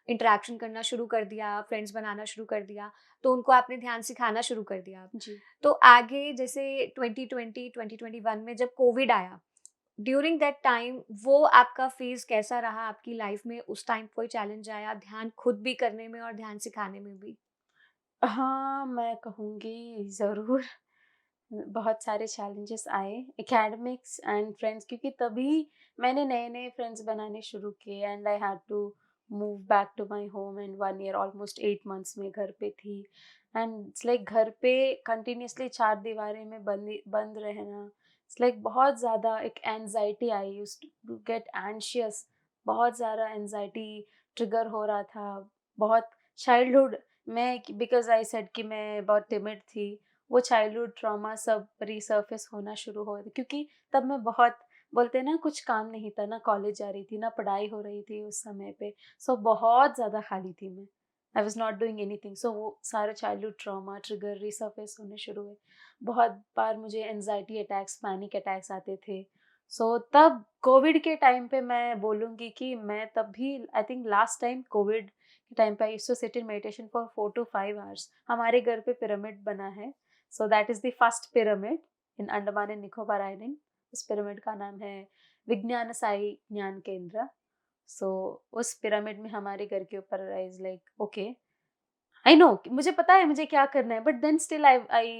इंटरैक्शन करना शुरू कर दिया, फ्रेंड्स बनाना शुरू कर दिया, तो उनको आपने ध्यान सिखाना शुरू कर दिया।
जी।
तो आगे जैसे 2020, 2021 में जब कोविड आया, ड्यूरिंग दैट टाइम वो आपका फ़ेज़ कैसा रहा आपकी लाइफ़ में? उस टाइम कोई चैलेंज आया ध्यान खुद भी करने में और ध्यान सिखाने में भी?
हाँ, मैं कहूँगी ज़रूर बहुत सारे चैलेंजेस आए, एकेडमिक्स एंड फ्रेंड्स, क्योंकि तभी मैंने नए-नए फ्रेंड्स बनाने शुरू किए and I had to move back to my home and 1 year almost 8 months में घर पे थी। एंड इट्स लाइक घर पे कंटिन्यूअसली 4 दीवारें में बंद रहना, इट्स लाइक बहुत ज़्यादा एक एंग्ज़ायटी आई, यूज्ड टू गेट एंग्ज़ियस, बहुत ज़्यादा एंग्ज़ायटी ट्रिगर हो रहा था। बहुत चाइल्डहुड में, बिकॉज़ आई सेड कि मैं बहुत टिमिड थी, वो चाइल्डहुड ट्रॉमा सब रिसर्फेस होना शुरू हो, क्योंकि तब मैं बहुत, बोलते हैं ना, कुछ काम नहीं था, ना कॉलेज जा रही थी, ना पढ़ाई हो रही थी उस समय पे। सो बहुत ज़्यादा खाली थी मैं। I was not doing anything, so वो सारे चाइल्डहुड ट्रॉमा ट्रिगर रिसर्फेस होने शुरू हुए। बहुत बार मुझे एंग्ज़ायटी अटैक्स, पैनिक अटैक्स आते थे। सो तब कोविड के टाइम पे मैं बोलूँगी कि मैं तब भी, I think last time covid के टाइम पे I used to sit in meditation for 4 to 5 hours. हमारे घर पे पिरामिड बना है। So that is the first pyramid in Andaman and Nicobar Island. उस पिरामिड का नाम है विज्ञान साई ज्ञान केंद्र। सो उस पिरामिड में हमारे घर के ऊपर I was like okay, I know मुझे पता है मुझे क्या करना है, but then still I I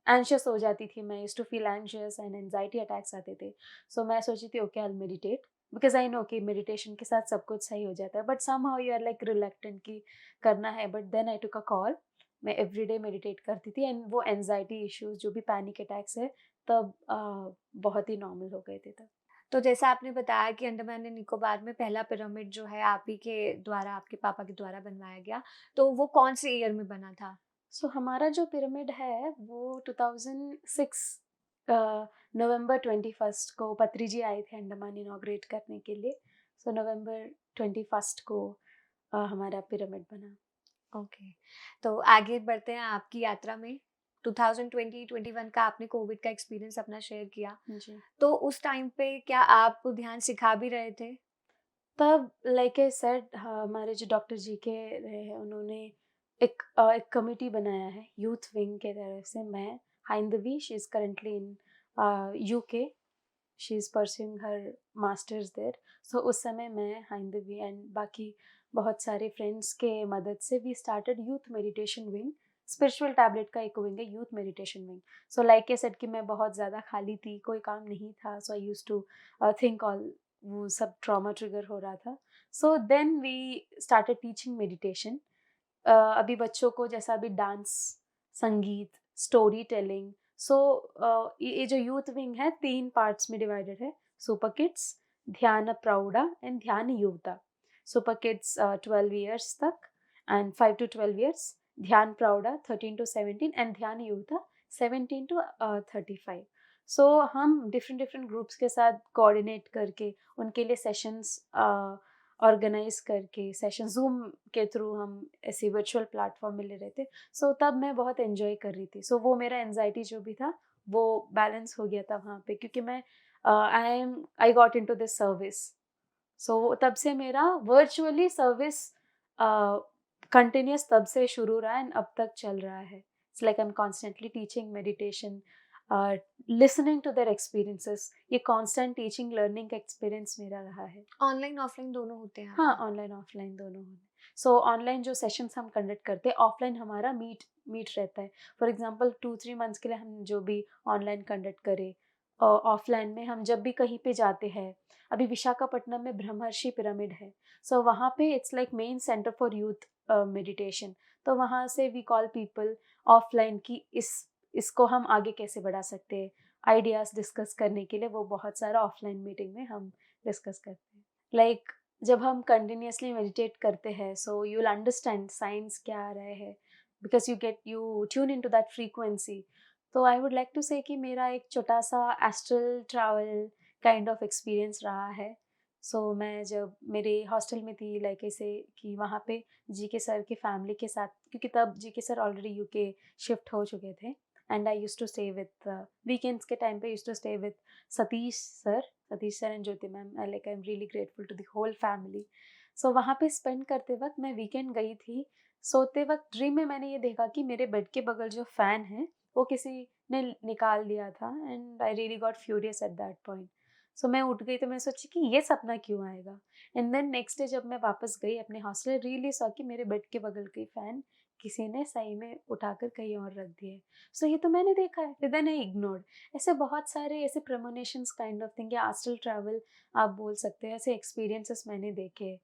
anxious हो जाती थी मैं, used to feel anxious and anxiety attacks आते थे। सो मैं सोची थी okay I will meditate, because I know कि मेडिटेशन के साथ सब कुछ सही हो जाता है, but somehow you are like reluctant कि करना है। But then I took a call, मैं एवरीडे मेडिटेट करती थी एंड वो एंजाइटी इश्यूज जो भी पैनिक अटैक्स है तब बहुत ही नॉर्मल हो गए थे तब।
तो जैसा आपने बताया कि अंडमान एंड निकोबार में पहला पिरामिड जो है आप ही के द्वारा, आपके पापा के द्वारा बनवाया गया, तो वो कौन से ईयर में बना था?
सो हमारा जो पिरामिड है वो 2006 नवंबर 21 को पत्री जी आए थे अंडमान इनॉग्रेट करने के लिए। सो नवंबर 21 को हमारा पिरामिड बना।
ओके, तो आगे बढ़ते हैं आपकी यात्रा में। 2020-21 का आपने कोविड का एक्सपीरियंस अपना शेयर किया,
जी।
तो उस टाइम पे क्या आप ध्यान सिखा भी रहे थे?
तब लाइक आई सेड, हमारे जो डॉक्टर जी के रहे हैं उन्होंने एक कमिटी बनाया है यूथ विंग के तरफ से। मैं Haindavi, she is currently in UK, she is pursuing her masters there. So उस समय मैं हाइंदवी एंड बाकी बहुत सारे फ्रेंड्स के मदद से we started youth meditation wing. Spiritual tablet का एक विंग है youth meditation wing. So like I said कि मैं बहुत ज़्यादा खाली थी, कोई काम नहीं था, so I used to think all, वो सब ट्रॉमा ट्रिगर हो रहा था। So then we started teaching meditation. अभी बच्चों को जैसा अभी डांस, संगीत, स्टोरी टेलिंग। सो ये जो यूथ विंग है 3 पार्ट्स में डिवाइडेड है। सुपर किड्स, ध्यान प्रौढ़ा एंड ध्यान युवता। सुपर किड्स 12 इयर्स तक एंड 5 टू 12 इयर्स, ध्यान प्रौढ़ा 13 टू 17 एंड ध्यान युवता 17 टू 35। सो हम डिफरेंट डिफरेंट ग्रुप्स के साथ कोऑर्डिनेट करके उनके लिए सेशंस ऑर्गेनाइज करके, सेशन ज़ूम के थ्रू हम ऐसे वर्चुअल प्लेटफॉर्म में ले रहे थे। सो तब मैं बहुत एन्जॉय कर रही थी। सो वो मेरा एंग्ज़ायटी जो भी था वो बैलेंस हो गया था वहाँ पे, क्योंकि मैं I got into this service. So तब से मेरा वर्चुअली सर्विस कंटिन्यूअस तब से शुरू रहा एंड अब तक चल रहा है। It's like I am constantly teaching meditation, listening to their experiences. ये कांस्टेंट टीचिंग लर्निंग का एक्सपीरियंस मेरा रहा है।
ऑनलाइन, ऑफलाइन दोनों होते हैं
हाँ,
आपके?
ऑनलाइन, ऑफलाइन दोनों हैं। सो ऑनलाइन जो सेशंस हम कंडक्ट करते हैं, ऑफलाइन हमारा मीट मीट रहता है। फॉर एग्ज़ाम्पल 2-3 मंथ्स के लिए हम जो भी ऑनलाइन कंडक्ट करें, ऑफलाइन में हम जब भी कहीं पे जाते हैं, अभी विशाखापट्टनम में ब्रह्मर्षि पिरामिड है। सो वहाँ पे it's like main centre for youth meditation. तो वहाँ से वी कॉल पीपल ऑफलाइन कि इसको हम आगे कैसे बढ़ा सकते हैं, आइडियाज़ डिस्कस करने के लिए वो बहुत सारा ऑफलाइन मीटिंग में हम डिस्कस करते हैं। लाइक जब हम कंटिन्यूअसली मेडिटेट करते हैं so you will understand science क्या आ रहे हैं, because you tune in to that frequency. तो I would like to say कि मेरा एक छोटा सा astral travel kind of experience रहा है। सो मैं जब मेरे हॉस्टल में थी, लाइक ऐसे कि वहाँ पे जी के सर की फैमिली के साथ, क्योंकि तब जी K sir already UK shift हो चुके थे, and I use to stay with weekends के टाइम पे use to stay with Satish sir Satish sir and Jyoti ma'am. Like I am really grateful to the whole family. So वहाँ पे spend करते वक्त मैं वीकेंड गई थी। सोते वक्त ड्रीम में मैंने ये देखा कि मेरे बेड के बगल जो फ़ैन है वो किसी ने निकाल दिया था, and I really got furious at that point. So मैं उठ गई तो मैं सोची कि ये सपना क्यों आएगा। एंड देन नेक्स्ट डे जब मैं वापस गई अपने हॉस्टल, रियली सॉ कि मेरे बेड के बगल की फ़ैन किसी ने सही में उठाकर कहीं और रख दिया है। सो ये तो मैंने देखा है, फिर देन आई इग्नोर्ड। ऐसे बहुत सारे ऐसे प्रेमोनिशंस काइंड ऑफ थिंग या एस्ट्रल ट्रैवल आप बोल सकते हैं, ऐसे एक्सपीरियंसेस मैंने देखे।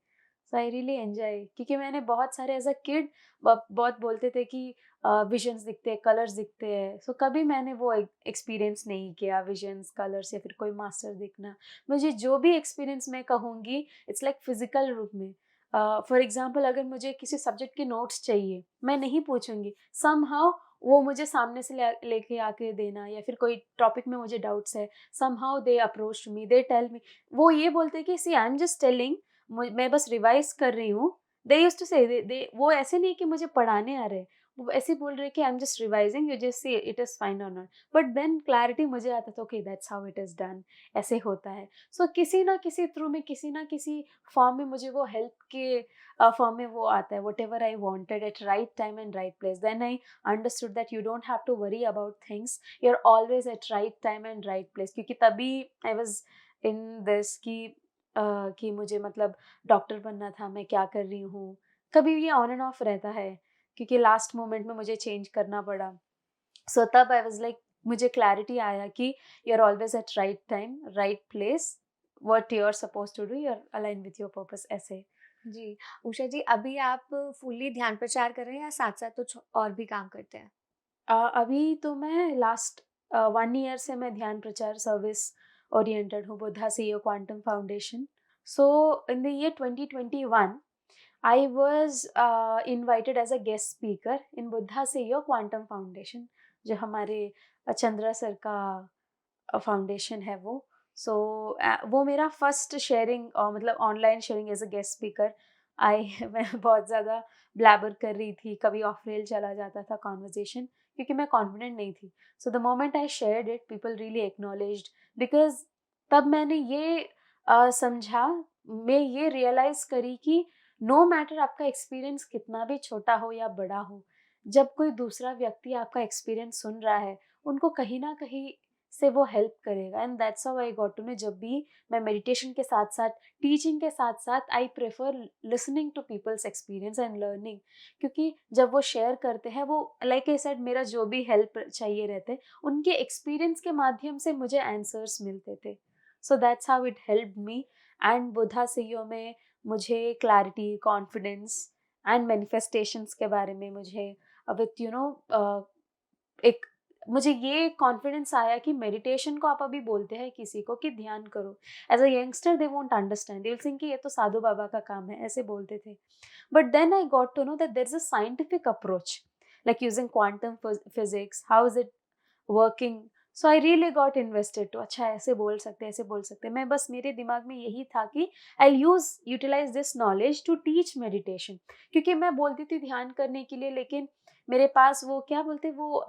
सो आई रियली एंजॉय, क्योंकि मैंने बहुत सारे एज अ किड बहुत बोलते थे कि विजन्स दिखते हैं, कलर्स दिखते हैं। सो कभी मैंने वो एक्सपीरियंस नहीं किया, विजन्स, कलर्स या फिर कोई मास्टर दिखना। मुझे जो भी एक्सपीरियंस मैं कहूँगी इट्स लाइक फिजिकल रूप में। फॉर एग्जाम्पल अगर मुझे किसी सब्जेक्ट के नोट्स चाहिए, मैं नहीं पूछूंगी, समहाउ वो मुझे सामने से लेके आके देना, या फिर कोई टॉपिक में मुझे डाउट्स है, somehow they approach me, they tell me. वो ये बोलते हैं कि see I am just telling, मैं बस रिवाइज कर रही हूँ। दे यूज्ड टू से, दे वो ऐसे नहीं कि मुझे पढ़ाने आ रहे हैं, वो ऐसे बोल रहे हैं कि I am just revising, you just see it is fine और नॉट। बट देन क्लैरिटी मुझे आता था, okay that's how it is done, ऐसे होता है। सो किसी ना किसी थ्रू में, किसी ना किसी फॉर्म में मुझे वो हेल्प के फॉर्म में वो आता है, whatever I wanted at right time and right place. Then I understood that you don't have to worry about things, you're always at right time and right place। क्योंकि तभी I was in this कि मुझे मतलब doctor बनना था, मैं क्या कर रही हूँ। कभी ये ऑन एंड ऑफ रहता है, क्योंकि लास्ट मोमेंट में मुझे चेंज करना पड़ा। सो तब आई वाज लाइक, मुझे क्लैरिटी आया कि you are always at right time right place, what you are suppose to do, you are align with your purpose, ऐसे।
जी, उषा जी, अभी आप फुल्ली ध्यान प्रचार कर रहे हैं या साथ-साथ कुछ और भी काम करते हैं?
अभी तो मैं लास्ट 1 ईयर से मैं ध्यान प्रचार सर्विस ओरिएंटेड हूँ, Buddha CEO Quantum Foundation. So in the year 2021 I was invited as a guest speaker in Buddha CEO Quantum Foundation, जो हमारे चंद्रा सर का फाउंडेशन है वो। सो वो मेरा फर्स्ट शेयरिंग, मतलब online sharing as a guest speaker. I मैं बहुत ज़्यादा ब्लैबर कर रही थी, कभी ऑफ रेल चला जाता था कॉन्वर्जेशन, क्योंकि मैं कॉन्फिडेंट नहीं थी। So the moment I shared it, people really acknowledged, because तब मैंने ये समझा, मैं ये रियलाइज़ करी कि नो मैटर आपका एक्सपीरियंस कितना भी छोटा हो या बड़ा हो, जब कोई दूसरा व्यक्ति आपका एक्सपीरियंस सुन रहा है, उनको कहीं ना कहीं से वो हेल्प करेगा। And that's how I got to know, जब भी मैं मेडिटेशन के साथ साथ, टीचिंग के साथ साथ, I prefer listening to people's experience and learning. क्योंकि जब वो शेयर करते हैं, वो लाइक आई सेड, मेरा जो भी हेल्प चाहिए रहते, उनके एक्सपीरियंस के माध्यम से मुझे आंसर्स मिलते थे। सो that's how it help me. And Buddha CEO में मुझे क्लैरिटी, कॉन्फिडेंस एंड मैनिफेस्टेशंस के बारे में मुझे विथ एक मुझे ये कॉन्फिडेंस आया कि मेडिटेशन को आप अभी बोलते हैं किसी को कि ध्यान करो, as a youngster they won't understand, they will think कि ये तो साधु बाबा का काम है, ऐसे बोलते थे। But then I got to know that there is a scientific approach, like using quantum physics, how is it working. So I really got invested to, अच्छा ऐसे बोल सकते हैं, ऐसे बोल सकते हैं। मैं बस, मेरे दिमाग में यही था कि I utilize this knowledge to teach meditation. क्योंकि मैं बोलती थी ध्यान करने के लिए, लेकिन मेरे पास वो क्या बोलते, वो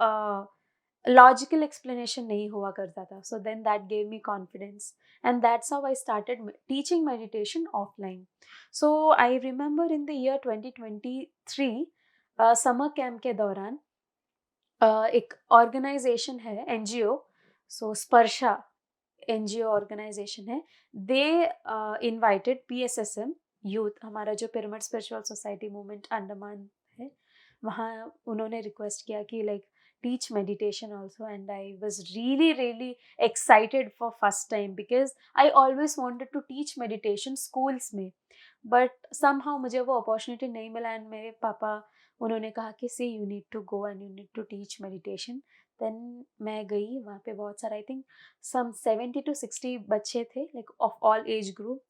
लॉजिकल एक्सप्लेनेशन नहीं हुआ करता था। So then that gave me confidence, and that's how I started teaching meditation offline. So I remember in the year 2023 summer camp के दौरान एक ऑर्गेनाइजेशन है, NGO, so Sparsha NGO organisation है। दे इनवाइटेड पीएसएसएम यूथ, हमारा जो Pyramid Spiritual Society Movement Andaman है, वहाँ उन्होंने रिक्वेस्ट किया कि like teach meditation also. And I was really really excited for first time, because I always wanted to teach meditation schools में, but somehow मुझे वो अपॉर्चुनिटी नहीं मिला। एंड मेरे पापा, उन्होंने कहा कि see you need to go and you need to teach meditation. Then मैं गई वहाँ पे, बहुत सारा, आई थिंक सम 70 to 60 बच्चे थे, like of all age group.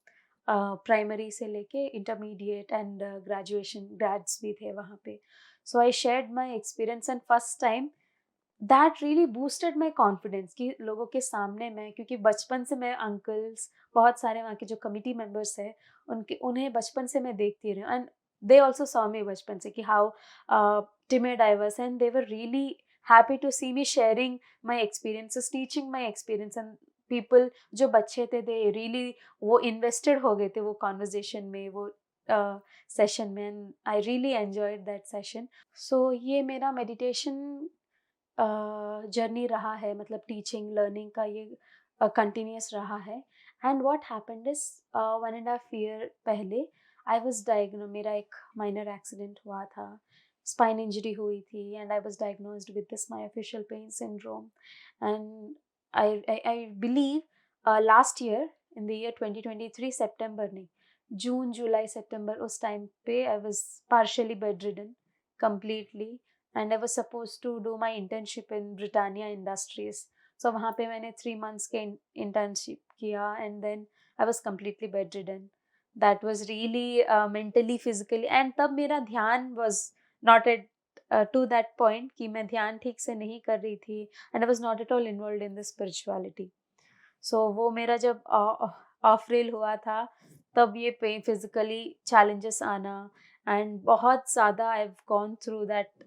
Primary से लेके इंटरमीडिएट एंड ग्रेजुएशन ग्रेड्स भी थे वहाँ पे. So I shared my experience and first time that really boosted my confidence कि लोगों के सामने मैं, क्योंकि बचपन से मैं अंकल्स, बहुत सारे वहाँ के जो कमिटी मेंबर्स हैं, उनके उन्हें बचपन से मैं देखती रही हूँ, and they also saw me बचपन से कि how timid I was, and they were really happy to see me sharing my experiences, teaching my experience, and people जो बच्चे थे they really वो invested हो गए थे वो conversation में, वो सेशन में, and I really enjoyed that session. So ये मेरा meditation जर्नी रहा है, मतलब टीचिंग लर्निंग का ये कंटिन्यूस रहा है. And what happened is 1.5 year पहले आई वाज डायग्नो मेरा एक माइनर एक्सीडेंट हुआ था, स्पाइन इंजरी हुई थी, and I was diagnosed with this myofascial pain syndrome. And I believe last year, in the year 2023 सितंबर नहीं, जून जुलाई सितंबर, उस टाइम पे I was partially bed ridden completely, and I was supposed to do my internship in Britannia Industries. So वहाँ पे मैंने 3 months के internship किया, and then I was completely bedridden. That was really mentally, physically, and तब मेरा ध्यान was not at to that point कि मैं ध्यान ठीक से नहीं कर रही थी, and I was not at all involved in the spirituality. So वो मेरा जब ऑफ रेल हुआ था, तब ये पेन, फिजिकली चैलेंजेस आना, एंड बहुत ज़्यादा I have gone through that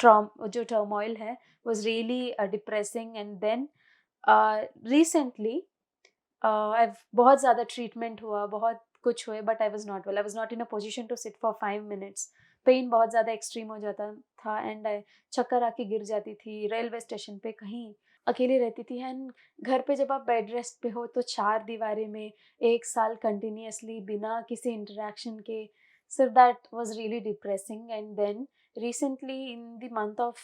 जो टर्मोइल है, was really depressing. And then recently बहुत ज़्यादा ट्रीटमेंट हुआ, बहुत कुछ हुए, but I was not well. I was not in a position to sit for 5 minutes. Pain बहुत ज़्यादा एक्सट्रीम हो जाता था, एंड चक्कर आके गिर जाती थी रेलवे स्टेशन पे, कहीं अकेली रहती थी. एंड घर पे जब आप बेड रेस्ट पे हो तो 4 दीवारें में 1 साल कंटिन्यूअसली बिना किसी इंटरेक्शन के, सिर्फ that was really depressing. And then recently in the month of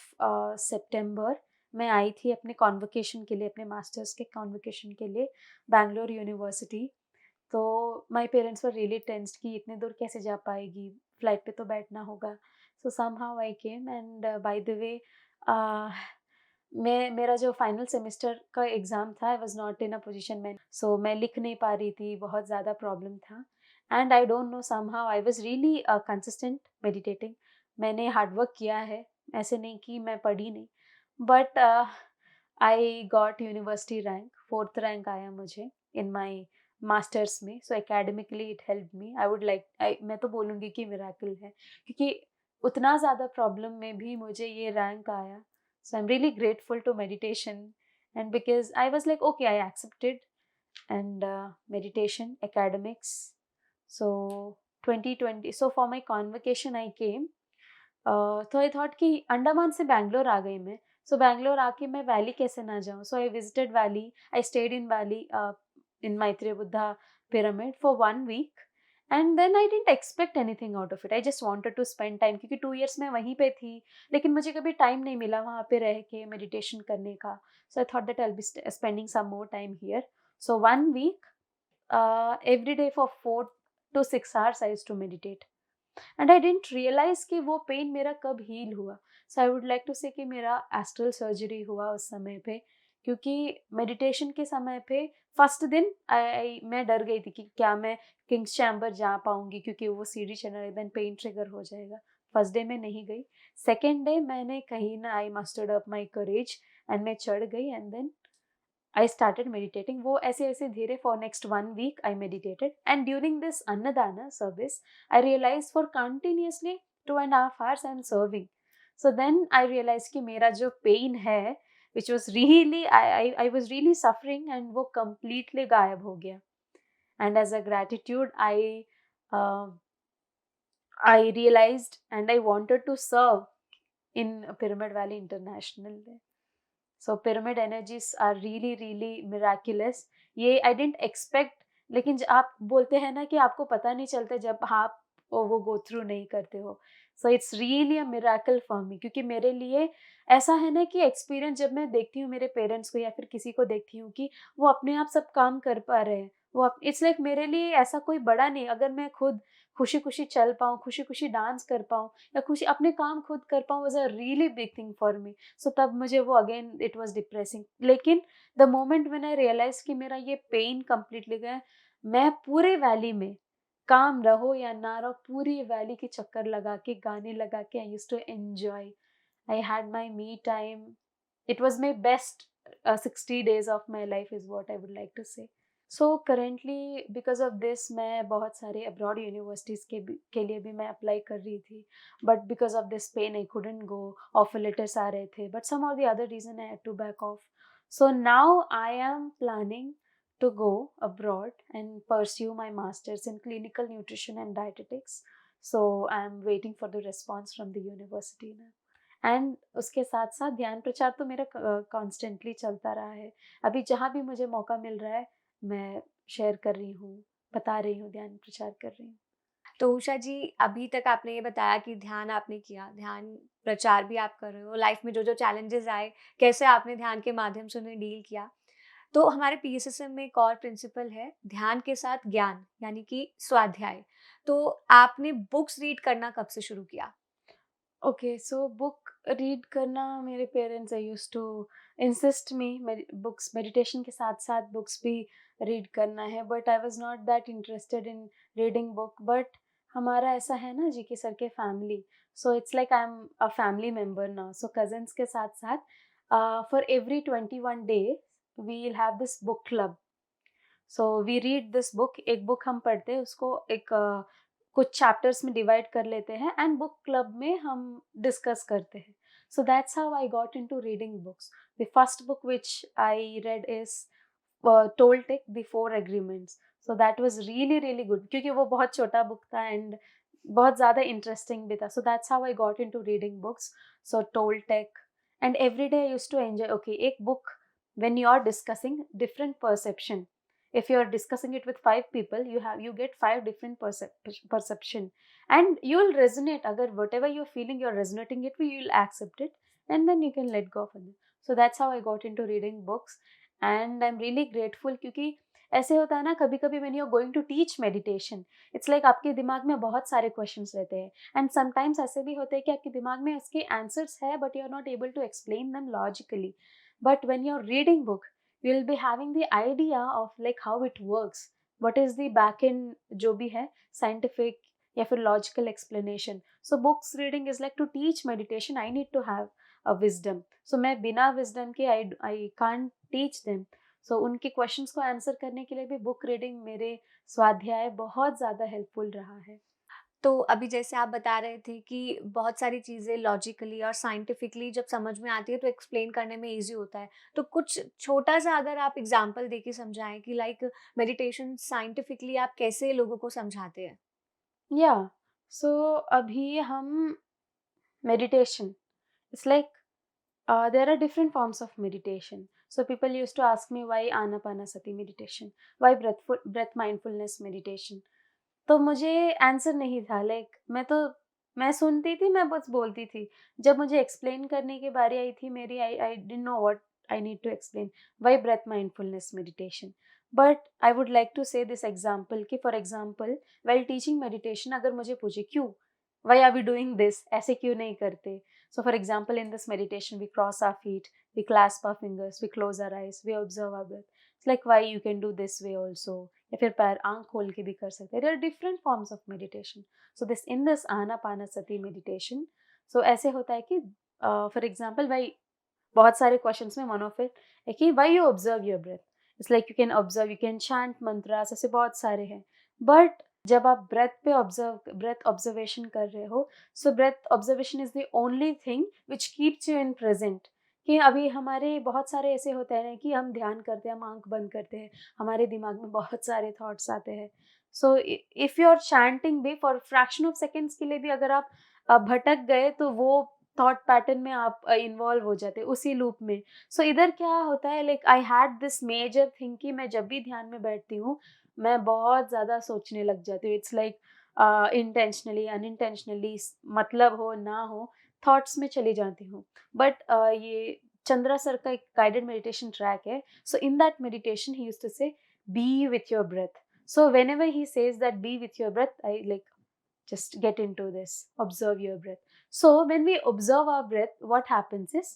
September मैं आई थी अपने कॉन्वोकेशन के लिए, अपने मास्टर्स के कॉन्वोकेशन के लिए, बैंगलोर यूनिवर्सिटी. तो my parents were really tensed कि इतने दूर कैसे जा पाएगी, फ्लाइट पे तो बैठना होगा. सो somehow I came, and by the way मैं, मेरा जो फाइनल सेमेस्टर का एग्ज़ाम था, आई was not in a position में, सो मैं लिख नहीं पा रही थी, बहुत ज़्यादा प्रॉब्लम था. And I don't know, somehow I was really consistent meditating. मैंने हार्ड वर्क किया है, ऐसे नहीं कि मैं पढ़ी नहीं, but I got university rank, 4th rank आया मुझे इन माय मास्टर्स में. So academically it helped me. I would like, मैं तो बोलूँगी कि मिरेकल है, क्योंकि उतना ज़्यादा प्रॉब्लम में भी मुझे ये रैंक आया. So I'm really grateful to meditation, and because I was like, okay, I accepted, and meditation, academics. So 2020, so for my convocation I came. तो I thought कि अंडमान से बैंगलोर आ गई मैं, so बैंगलोर आके मैं वैली कैसे ना जाऊँ. So I visited Valley, I stayed in Valley, in Maitreya Buddha pyramid for 1 week. And then I didn't expect anything out of it. I just wanted to spend time, क्योंकि 2 years मैं वहीं पे थी, लेकिन मुझे कभी टाइम नहीं मिला वहाँ पे रह के मेडिटेशन करने का. So I thought that I will be spending some more time here. So 1 week, every day for 4 to 6 hours I used to meditate. And I didn't realize कि वो पेन मेरा कब हील हुआ. So I would like to say कि मेरा astral surgery हुआ उस समय पे, क्योंकि मेडिटेशन के समय पे फर्स्ट दिन मैं डर गई थी कि क्या मैं किंग्स चैम्बर जा पाऊंगी, क्योंकि वो सीढ़ी चढ़ना देन पेन ट्रिगर हो जाएगा. फर्स्ट डे मैं नहीं गई. सेकेंड डे मैंने कहीं ना, I mustered up my courage, and मैं चढ़ गई, and then I started meditating. वो ऐसे ऐसे धीरे, for next 1 week I meditated, and during this Annadana service I realized for continuously 2.5 hours I am serving. So then I realized कि मेरा जो pain है, which was really, I was really suffering, and वो completely गायब हो गया. And as a gratitude uh, I realized and I wanted to serve in Pyramid Valley International. So pyramid energies are really really miraculous. ये I didn't expect, लेकिन आप बोलते हैं ना कि आपको पता नहीं चलता जब आप वो गो थ्रू नहीं करते हो. So it's really a miracle for me, क्योंकि मेरे लिए ऐसा है ना कि एक्सपीरियंस जब मैं देखती हूँ मेरे पेरेंट्स को या फिर किसी को देखती हूँ कि वो अपने आप सब काम कर पा रहे हैं, वो इट्स लाइक मेरे लिए ऐसा कोई बड़ा नहीं, अगर मैं खुद खुशी खुशी चल पाऊँ, खुशी खुशी डांस कर पाऊँ, या खुशी अपने काम खुद कर पाऊँ, was a really big thing for me. So तब मुझे वो अगेन इट वाज डिप्रेसिंग. लेकिन the moment when I realize कि मेरा ये पेन कंप्लीटली गया, मैं पूरे वैली में, काम रहो या ना रहो, पूरी वैली के चक्कर लगा के, गाने लगा के, I used to enjoy. I had my me time. It was my best 60 days of my life is what I would like to say. So currently because of this मैं बहुत सारे abroad universities के लिए भी मैं apply कर रही थी, but because of this pain I couldn't go. Offer letters आ रहे थे, but some or the other reason I had to back off. So now I am planning to go abroad and pursue my masters in clinical nutrition and dietetics. So I am waiting for the response from the university now. And उसके साथ साथ ध्यान प्रचार तो मेरा constantly चलता रहा है। अभी जहाँ भी मुझे मौका मिल रहा है मैं शेयर कर रही हूँ, बता रही हूँ, ध्यान प्रचार कर रही हूँ।
तो उषा जी, अभी तक आपने ये बताया कि ध्यान आपने किया, ध्यान प्रचार भी आप कर रहे हो, लाइफ में जो-जो चैलेंजेज़ आए, कैसे आपने ध्यान के माध्यम से उन्हें डील किया। तो हमारे पीएसएसएम में एक और प्रिंसिपल है, ध्यान के साथ ज्ञान, यानी कि स्वाध्याय। तो आपने बुक्स रीड करना कब से शुरू किया?
ओके, सो बुक रीड करना मेरे parents I used to insist me books meditation के साथ-साथ बुक्स भी रीड करना है, but I was not that interested in reading book. बट हमारा ऐसा है ना जी कि सर के family, so it's like I am a family member now. So cousins के साथ-साथ for every 21 days we will have this book club. So we read this book, एक बुक हम पढ़ते हैं उसको एक कुछ चैप्टर्स में डिवाइड कर लेते हैं एंड बुक क्लब में हम डिस्कस करते हैं। सो that's how I got into reading books. The first book which I read is Toltec the four agreements. So that was really really good क्योंकि वो बहुत छोटा बुक था एंड बहुत ज़्यादा इंटरेस्टिंग भी था। So that's how I got into reading books. So Toltec and every day I used to enjoy. Okay, एक book when you are discussing different perception, if you are discussing it with five people, you get five different perception and you will resonate. Agar whatever you're feeling you're resonating it, you will accept it and then you can let go of it. So that's how I got into reading books and I'm really grateful क्योंकि ऐसे होता है ना कभी कभी when you're going to teach meditation, it's like आपके दिमाग में बहुत सारे questions रहते हैं and sometimes ऐसे भी होते हैं कि आपके दिमाग में उसके answers है but you're not able to explain them logically. But when you're reading book, you'll be having the idea of like how it works, what is the back end जो भी है scientific या फिर logical explanation. So books reading is like to teach meditation I need to have a wisdom. So मैं बिना wisdom के I can't teach them. So उनके questions को answer करने के लिए भी book reading मेरे स्वाध्याय बहुत ज़्यादा helpful रहा है।
तो अभी जैसे आप बता रहे थे कि बहुत सारी चीज़ें लॉजिकली और साइंटिफिकली जब समझ में आती है तो एक्सप्लेन करने में ईज़ी होता है। तो कुछ छोटा-सा अगर आप एग्ज़ाम्पल देके समझाएँ कि लाइक मेडिटेशन साइंटिफिकली आप कैसे लोगों को समझाते हैं?
या सो अभी हम meditation, it's like there are different forms of meditation. So people used to ask me why Anapanasati meditation, why breath mindfulness meditation. तो मुझे आंसर नहीं था लाइक मैं सुनती थी, मैं बस बोलती थी। जब मुझे एक्सप्लेन करने की बारी आई थी मेरी, I I didn't know what I need to explain, why breath mindfulness meditation. But I would like to say this example कि for example while teaching meditation अगर मुझे पूछे क्यों, why are we doing this, ऐसे क्यों नहीं करते। So for example in this meditation we cross our feet, we clasp our fingers, we close our eyes, we observe our breath. It's like why you can do this way also, या फिर पैर आँख खोल के भी कर सकते हैं। There are different forms of meditation. So this in this Anapanasati meditation, so ऐसे होता है कि फॉर एग्जांपल भाई बहुत सारे क्वेश्चंस में वन ऑफ इट है कि why you observe your breath. It's like you can observe, you can chant mantras, ऐसे बहुत सारे हैं। बट जब आप ब्रेथ पे ब्रेथ ऑब्जर्वेशन कर रहे हो, so breath observation is the only thing which keeps you in present. कि अभी हमारे बहुत सारे ऐसे होते हैं कि हम ध्यान करते हैं, हम आंख बंद करते हैं, हमारे दिमाग में बहुत सारे थॉट्स आते हैं। So if you are chanting भी फॉर फ्रैक्शन ऑफ सेकेंड्स के लिए भी अगर आप भटक गए तो वो थॉट पैटर्न में आप इन्वॉल्व हो जाते हैं उसी लूप में। सो इधर क्या होता है, like I had this major thing कि मैं जब भी ध्यान में बैठती हूँ मैं बहुत ज़्यादा सोचने लग जाती हूँ। इट्स लाइक इंटेंशनली अनइंटेंशनली, मतलब हो ना हो, थॉट्स में चली जाती हूँ। बट ये चंद्रा सर का एक गाइडेड मेडिटेशन ट्रैक है। So in that meditation he used to say be with your breath. So whenever he says that be with your breath, I like just get into this, observe your breath. So when we observe our breath, what happens is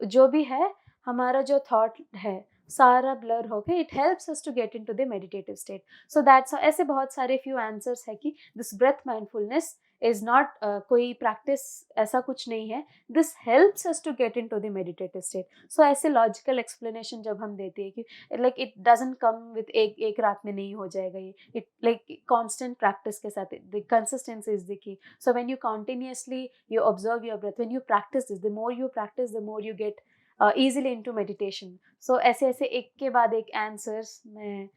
जो भी है हमारा जो thought है सारा blur हो गया, it helps us to get into the meditative state. So that's, ऐसे बहुत सारे फ्यू आंसर्स है कि this breath mindfulness is not कोई प्रैक्टिस, ऐसा कुछ नहीं है. This helps us to get into the meditative state. So ऐसे लॉजिकल एक्सप्लेनेशन जब हम देते हैं कि like it doesn't come with एक रात में नहीं हो जाएगा ये, इट लाइक कांस्टेंट प्रैक्टिस के साथ, the consistency is the key. So when you continuously you observe your breath, when you practice this, the more you practice, the more you get easily into meditation. So ऐसे ऐसे एक के बाद एक answers मैं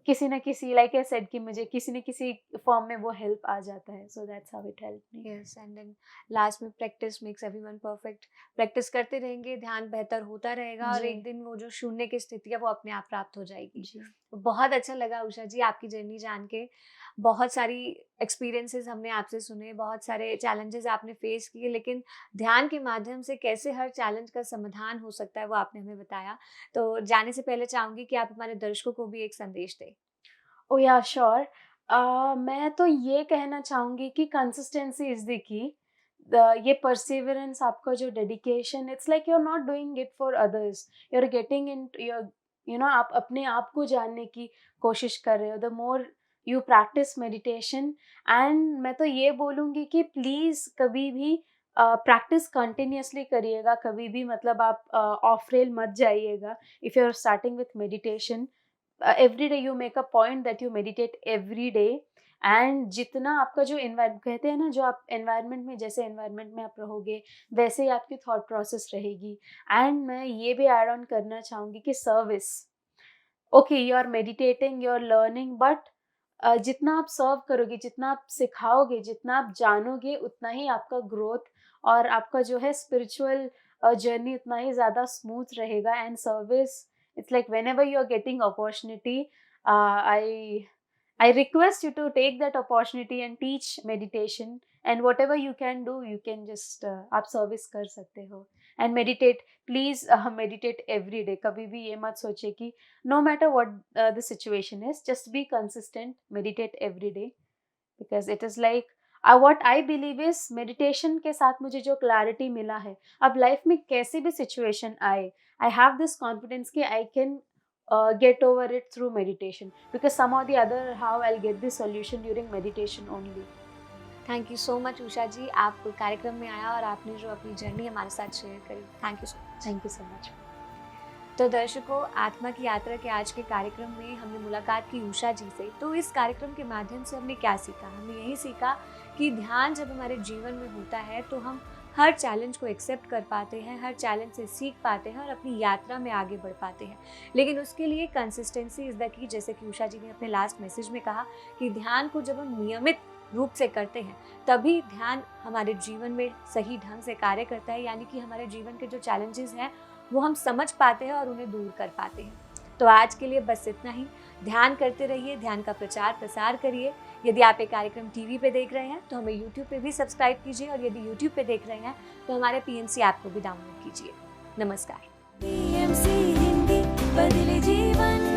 किसी न किसी, लाइक आई सेड, कि मुझे किसी न किसी फॉर्म में वो हेल्प आ जाता है. So that's how it help me.
Yes, and then last में practice makes everyone perfect. Practice करते रहेंगे, ध्यान बेहतर होता रहेगा और
जी.
एक दिन वो जो शून्य की स्थिति है वो अपने आप प्राप्त हो जाएगी.
जी.
बहुत अच्छा लगा उषा जी आपकी जर्नी जान के. बहुत सारी एक्सपीरियंसेस हमने आपसे सुने, बहुत सारे चैलेंजेस आपने फेस किए, लेकिन ध्यान के माध्यम से कैसे हर चैलेंज का समाधान हो सकता है वो आपने हमें बताया. तो जाने से पहले चाहूँगी कि आप हमारे दर्शकों को भी एक संदेश दें.
ओ या श्योर. मैं तो ये कहना चाहूँगी कि कंसिस्टेंसी इज़ द की. ये परसिवरेंस, आपका जो dedication, it's like you are not doing it for others, you are getting in your, you know, आप अपने आप को जानने की कोशिश कर रहे हो. The more you practice meditation, and मैं तो ये बोलूँगी कि प्लीज़ कभी भी प्रैक्टिस कंटिन्यूअसली करिएगा. कभी भी मतलब आप ऑफ रेल मत जाइएगा. If you are starting with meditation, every day you make a point that you meditate every day. And जितना आपका जो एनवायरमेंट, कहते हैं ना, जो आप एनवायरनमेंट में, जैसे एनवायरनमेंट में आप रहोगे वैसे ही आपकी थॉट प्रोसेस रहेगी. एंड मैं ये भी ऐड ऑन करना चाहूँगी कि service, okay, you are meditating, you are learning, but जितना आप सर्व करोगे, जितना आप सिखाओगे, जितना आप जानोगे, उतना ही आपका ग्रोथ और आपका जो है स्पिरिचुअल जर्नी उतना ही ज़्यादा स्मूथ रहेगा. And service, it's like whenever you're getting opportunity, I request you to take that opportunity and teach meditation, and whatever you can do, you can just आप service कर सकते हो. And meditate, please meditate every day. कभी भी ये मत सोचे कि no matter what the situation is, just be consistent, meditate every day, because it is like what I believe is meditation के साथ मुझे जो clarity मिला है, अब life में कैसी भी situation आए, I have this confidence कि I can get over it through meditation, because some or the other how I'll get the solution during meditation only.
Thank you so much Usha ji, आप कार्यक्रम में आया और आपने जो अपनी जर्नी हमारे साथ शेयर करी. Thank you so much.
Thank you so much.
तो दर्शकों, आत्मा की यात्रा के आज के कार्यक्रम में हमने मुलाकात की उषा जी से. तो इस कार्यक्रम के माध्यम से हमने क्या सीखा? हमने यही सीखा कि ध्यान जब हमारे जीवन में होता है तो हम हर चैलेंज को एक्सेप्ट कर पाते हैं, हर चैलेंज से सीख पाते हैं और अपनी यात्रा में आगे बढ़ पाते हैं. लेकिन उसके लिए कंसिस्टेंसी इज़ द की. जैसे कि उषा जी ने अपने लास्ट मैसेज में कहा कि ध्यान को जब हम नियमित रूप से करते हैं तभी ध्यान हमारे जीवन में सही ढंग से कार्य करता है, यानी कि हमारे जीवन के जो चैलेंजेस हैं वो हम समझ पाते हैं और उन्हें दूर कर पाते हैं. तो आज के लिए बस इतना ही. ध्यान करते रहिए, ध्यान का प्रचार प्रसार करिए. यदि आप एक कार्यक्रम टीवी पे देख रहे हैं तो हमें यूट्यूब पे भी सब्सक्राइब कीजिए, और यदि यूट्यूब पे देख रहे हैं तो हमारे PMC ऐप को भी डाउनलोड कीजिए. नमस्कार.
PMC हिंदी बदले जीवन.